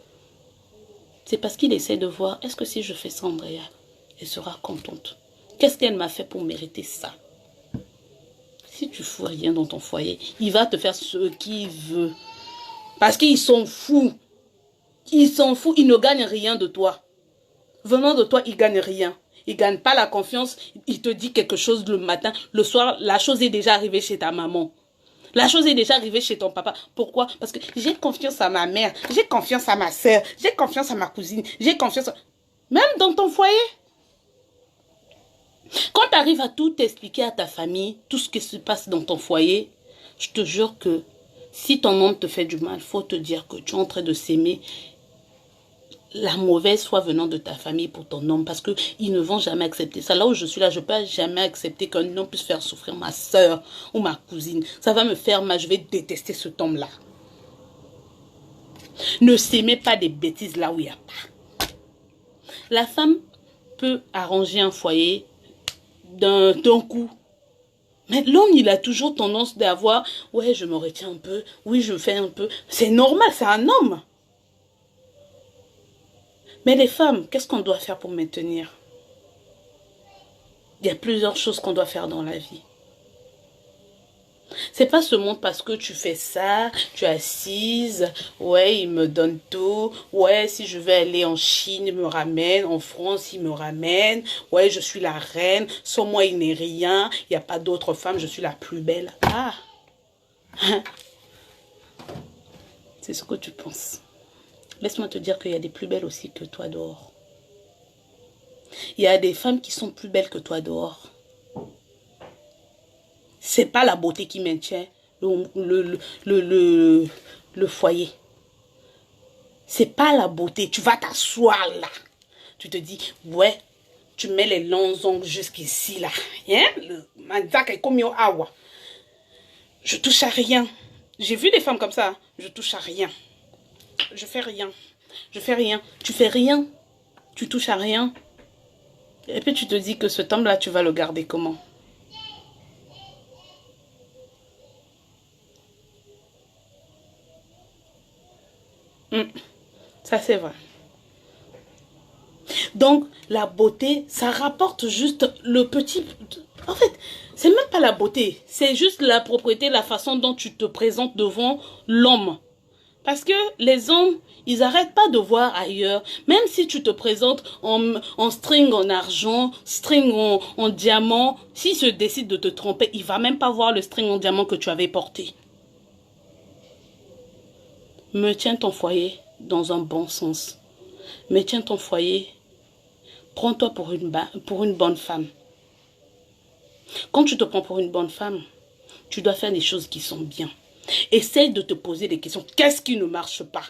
C'est parce qu'il essaie de voir, est-ce que si je fais ça, Andrea, elle sera contente. Qu'est-ce qu'elle m'a fait pour mériter ça? Si tu fous rien dans ton foyer, il va te faire ce qu'il veut. Parce qu'ils sont fous. Ils s'en foutent, ils ne gagnent rien de toi. Venant de toi, ils ne gagnent rien. Ils ne gagnent pas la confiance. Il te dit quelque chose le matin. Le soir, la chose est déjà arrivée chez ta maman. La chose est déjà arrivée chez ton papa. Pourquoi? Parce que j'ai confiance à ma mère. J'ai confiance à ma soeur. J'ai confiance à ma cousine. J'ai confiance... Même dans ton foyer. Quand tu arrives à tout expliquer à ta famille, tout ce qui se passe dans ton foyer, je te jure que si ton homme te fait du mal, il faut te dire que tu es en train de s'aimer. La mauvaise soit venant de ta famille pour ton homme, parce qu'ils ne vont jamais accepter ça. Là où je suis là, je ne peux jamais accepter qu'un homme puisse faire souffrir ma soeur ou ma cousine. Ça va me faire mal, je vais détester cet homme-là. Ne s'aimez pas des bêtises là où il n'y a pas. La femme peut arranger un foyer d'un coup. Mais l'homme, il a toujours tendance d'avoir, ouais, je me retiens un peu, oui, je fais un peu. C'est normal, c'est un homme. Mais les femmes, qu'est-ce qu'on doit faire pour maintenir? Il y a plusieurs choses qu'on doit faire dans la vie. C'est pas seulement parce que tu fais ça, tu es assise, ouais, il me donne tout, ouais, si je vais aller en Chine, il me ramène, en France, il me ramène, ouais, je suis la reine, sans moi, il n'est rien, il n'y a pas d'autre femme, je suis la plus belle. Ah! C'est ce que tu penses. Laisse-moi te dire qu'il y a des plus belles aussi que toi dehors. Il y a des femmes qui sont plus belles que toi dehors. C'est pas la beauté qui maintient le foyer. C'est pas la beauté. Tu vas t'asseoir là. Tu te dis, ouais, tu mets les longs ongles jusqu'ici là. Je touche à rien. J'ai vu des femmes comme ça. Je touche à rien. Je fais rien. Je fais rien. Tu fais rien. Tu touches à rien. Et puis tu te dis que ce temps-là, tu vas le garder comment? Ça, c'est vrai. Donc, la beauté, ça rapporte juste le petit... En fait, c'est même pas la beauté. C'est juste la propriété, la façon dont tu te présentes devant l'homme. Parce que les hommes, ils n'arrêtent pas de voir ailleurs. Même si tu te présentes en string en argent, string en diamant, s'il se décide de te tromper, il ne va même pas voir le string en diamant que tu avais porté. Maintiens ton foyer dans un bon sens. Maintiens ton foyer. Prends-toi pour une bonne femme. Quand tu te prends pour une bonne femme, tu dois faire des choses qui sont bien. Essaye de te poser des questions. Qu'est-ce qui ne marche pas?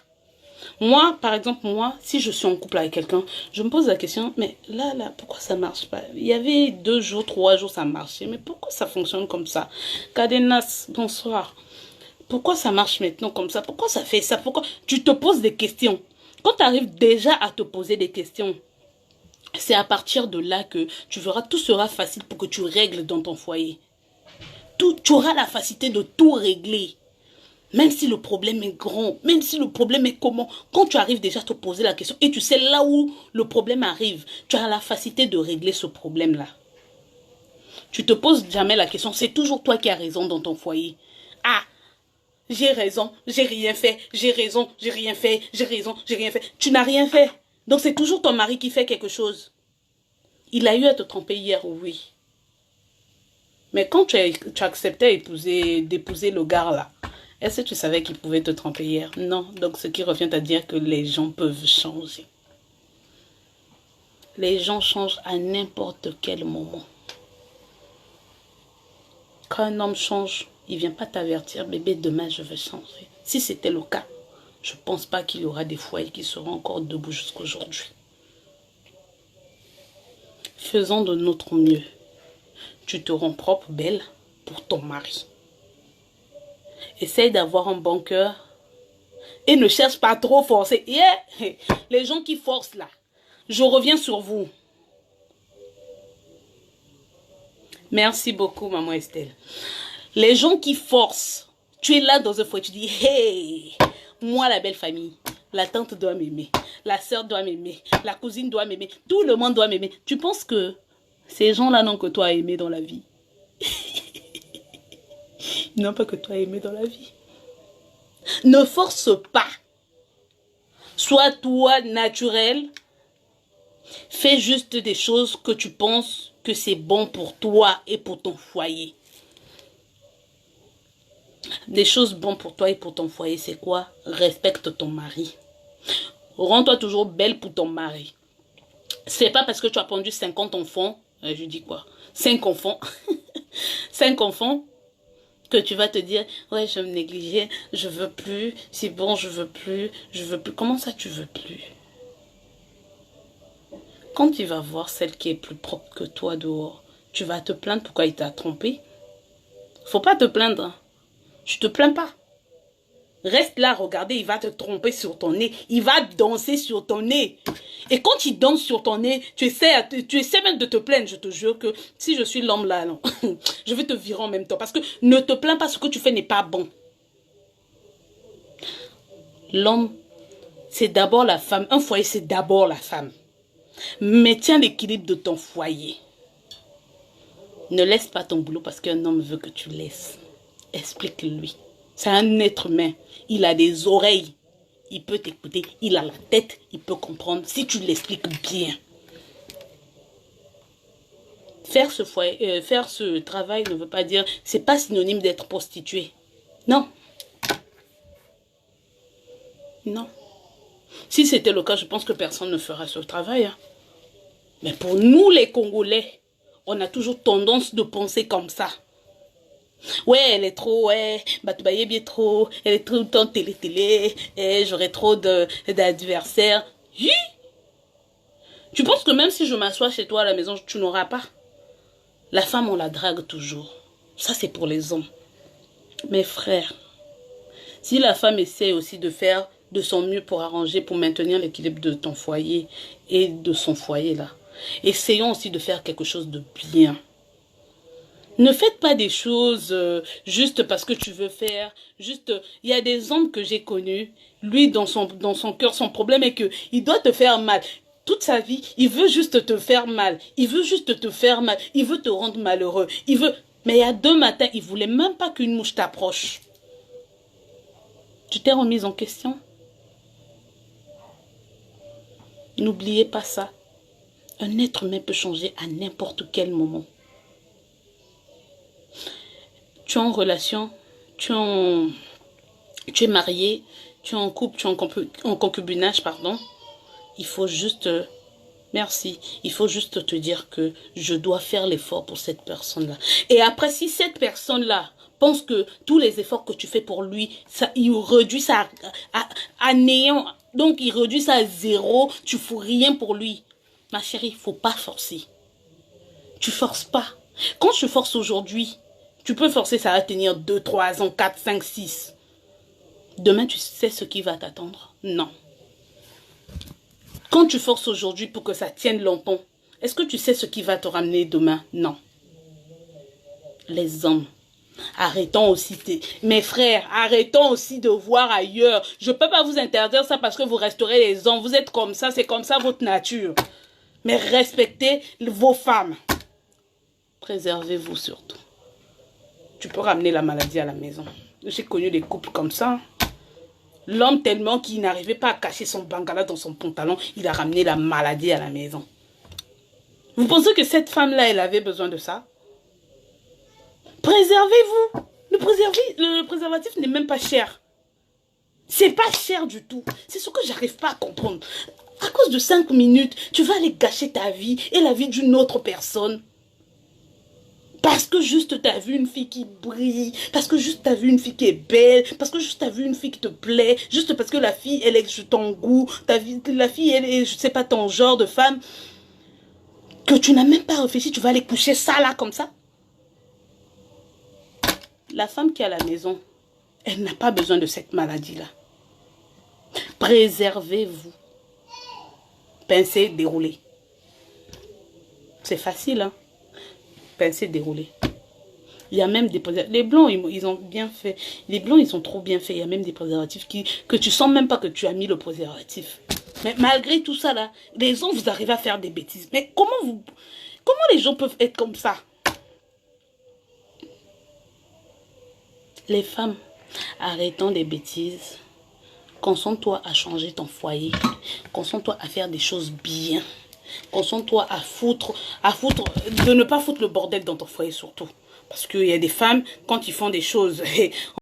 Moi, par exemple, si je suis en couple avec quelqu'un, je me pose la question, mais là, pourquoi ça marche pas? Il y avait 2 jours, 3 jours, ça marchait. Mais pourquoi ça fonctionne comme ça? Cadenas, bonsoir. Pourquoi ça marche maintenant comme ça? Pourquoi ça fait ça? Pourquoi? Tu te poses des questions. Quand tu arrives déjà à te poser des questions, c'est à partir de là que tu verras, tout sera facile pour que tu règles dans ton foyer. Tu auras la facilité de tout régler. Même si le problème est grand, même si le problème est comment, quand tu arrives déjà à te poser la question et tu sais là où le problème arrive, tu as la facilité de régler ce problème-là. Tu te poses jamais la question, c'est toujours toi qui as raison dans ton foyer. Ah, j'ai raison, j'ai rien fait, j'ai raison, j'ai rien fait, j'ai raison, j'ai rien fait. Tu n'as rien fait. Donc c'est toujours ton mari qui fait quelque chose. Il a eu à te tromper hier, oui. Mais quand tu acceptais d'épouser le gars là, est-ce que tu savais qu'il pouvait te tromper hier? Non. Donc ce qui revient à dire que les gens peuvent changer. Les gens changent à n'importe quel moment. Quand un homme change, il ne vient pas t'avertir, bébé, demain je vais changer. Si c'était le cas, je ne pense pas qu'il y aura des foyers qui seront encore debout jusqu'à aujourd'hui. Faisons de notre mieux. Tu te rends propre, belle, pour ton mari. Essaye d'avoir un bon cœur. Et ne cherche pas trop forcer. Yeah. Les gens qui forcent là, je reviens sur vous. Merci beaucoup, maman Estelle. Les gens qui forcent, tu es là dans un foyer, tu dis, hey, moi la belle famille, la tante doit m'aimer, la soeur doit m'aimer, la cousine doit m'aimer, tout le monde doit m'aimer. Tu penses que ces gens-là n'ont que toi à aimer dans la vie? Ils n'ont pas que toi à aimer dans la vie. Ne force pas. Sois toi naturel. Fais juste des choses que tu penses que c'est bon pour toi et pour ton foyer. Des choses bonnes pour toi et pour ton foyer, c'est quoi? Respecte ton mari. Rends-toi toujours belle pour ton mari. C'est pas parce que tu as pondu 50 enfants, je dis quoi? 5 enfants. 5 enfants que tu vas te dire, ouais, je me négligeais, je veux plus, c'est bon, je veux plus, je veux plus. Comment ça, tu veux plus? Quand tu vas voir celle qui est plus propre que toi dehors, tu vas te plaindre pourquoi il t'a trompé. Faut pas te plaindre. Hein. Tu te plains pas. Reste là, regardez, il va te tromper sur ton nez. Il va danser sur ton nez. Et quand il danse sur ton nez, tu essaies même de te plaindre. Je te jure que si je suis l'homme là, non, je vais te virer en même temps. Parce que ne te plains pas, ce que tu fais n'est pas bon. L'homme, c'est d'abord la femme. Un foyer, c'est d'abord la femme. Maintiens l'équilibre de ton foyer. Ne laisse pas ton boulot parce qu'un homme veut que tu laisses. Explique-lui. C'est un être humain. Il a des oreilles. Il peut t'écouter. Il a la tête. Il peut comprendre si tu l'expliques bien. Faire ce travail ne veut pas dire... C'est pas synonyme d'être prostituée. Non. Non. Si c'était le cas, je pense que personne ne fera ce travail. Hein. Mais pour nous, les Congolais, on a toujours tendance de penser comme ça. Ouais, elle est trop, ouais, Batoubaye bien trop, elle est tout le temps télé, j'aurai trop d'adversaires. Tu penses que même si je m'assois chez toi à la maison, tu n'auras pas? La femme, on la drague toujours. Ça, c'est pour les hommes. Mes frères, si la femme essaie aussi de faire de son mieux pour arranger, pour maintenir l'équilibre de ton foyer et de son foyer là, essayons aussi de faire quelque chose de bien. Ne faites pas des choses juste parce que tu veux faire. Juste, il y a des hommes que j'ai connus. Lui, dans son cœur, son problème est que il doit te faire mal. Toute sa vie, il veut juste te faire mal. Il veut juste te faire mal. Il veut te rendre malheureux. Il veut... Mais il y a 2 matins, il voulait même pas qu'une mouche t'approche. Tu t'es remise en question? N'oubliez pas ça. Un être humain peut changer à n'importe quel moment. Tu es en relation, tu es marié, tu es en couple, tu es en concubinage, pardon. Il faut juste... merci. Il faut juste te dire que je dois faire l'effort pour cette personne-là. Et après, si cette personne-là pense que tous les efforts que tu fais pour lui, ça, il réduit ça à néant. Donc, il réduit ça à zéro. Tu ne fous rien pour lui. Ma chérie, il ne faut pas forcer. Tu forces pas. Quand tu forces aujourd'hui, tu peux forcer, ça va tenir 2, 3 ans, 4, 5, 6. Demain, tu sais ce qui va t'attendre? Non. Quand tu forces aujourd'hui pour que ça tienne longtemps, est-ce que tu sais ce qui va te ramener demain? Non. Les hommes, arrêtons aussi, mes frères, arrêtons aussi de voir ailleurs. Je ne peux pas vous interdire ça parce que vous resterez les hommes. Vous êtes comme ça, c'est comme ça votre nature. Mais respectez vos femmes. Préservez-vous surtout. Tu peux ramener la maladie à la maison. J'ai connu des couples comme ça. L'homme tellement qu'il n'arrivait pas à cacher son bangala dans son pantalon, il a ramené la maladie à la maison. Vous pensez que cette femme-là, elle avait besoin de ça? Préservez-vous. Le préservatif n'est même pas cher. C'est pas cher du tout. C'est ce que j'arrive pas à comprendre. À cause de 5 minutes, tu vas aller gâcher ta vie et la vie d'une autre personne. Parce que juste tu as vu une fille qui brille, parce que juste tu as vu une fille qui est belle, parce que juste tu as vu une fille qui te plaît, juste parce que la fille, elle est ton goût, la fille, elle est, je sais pas, ton genre de femme, que tu n'as même pas réfléchi, tu vas aller coucher ça là, comme ça. La femme qui est à la maison, elle n'a pas besoin de cette maladie-là. Préservez-vous. Pincez, déroulez. C'est facile, hein. Pincez, déroulez. Il y a même des préservatifs. Les blancs, ils ont bien fait. Les blancs, ils sont trop bien faits. Il y a même des préservatifs que tu sens même pas que tu as mis le préservatif. Mais malgré tout ça, là, les gens, vous arrivez à faire des bêtises. Mais comment les gens peuvent être comme ça? Les femmes, arrêtons des bêtises. Concentre-toi à changer ton foyer. Concentre-toi à faire des choses bien. Concentre-toi à de ne pas foutre le bordel dans ton foyer surtout. Parce qu'il y a des femmes, quand ils font des choses,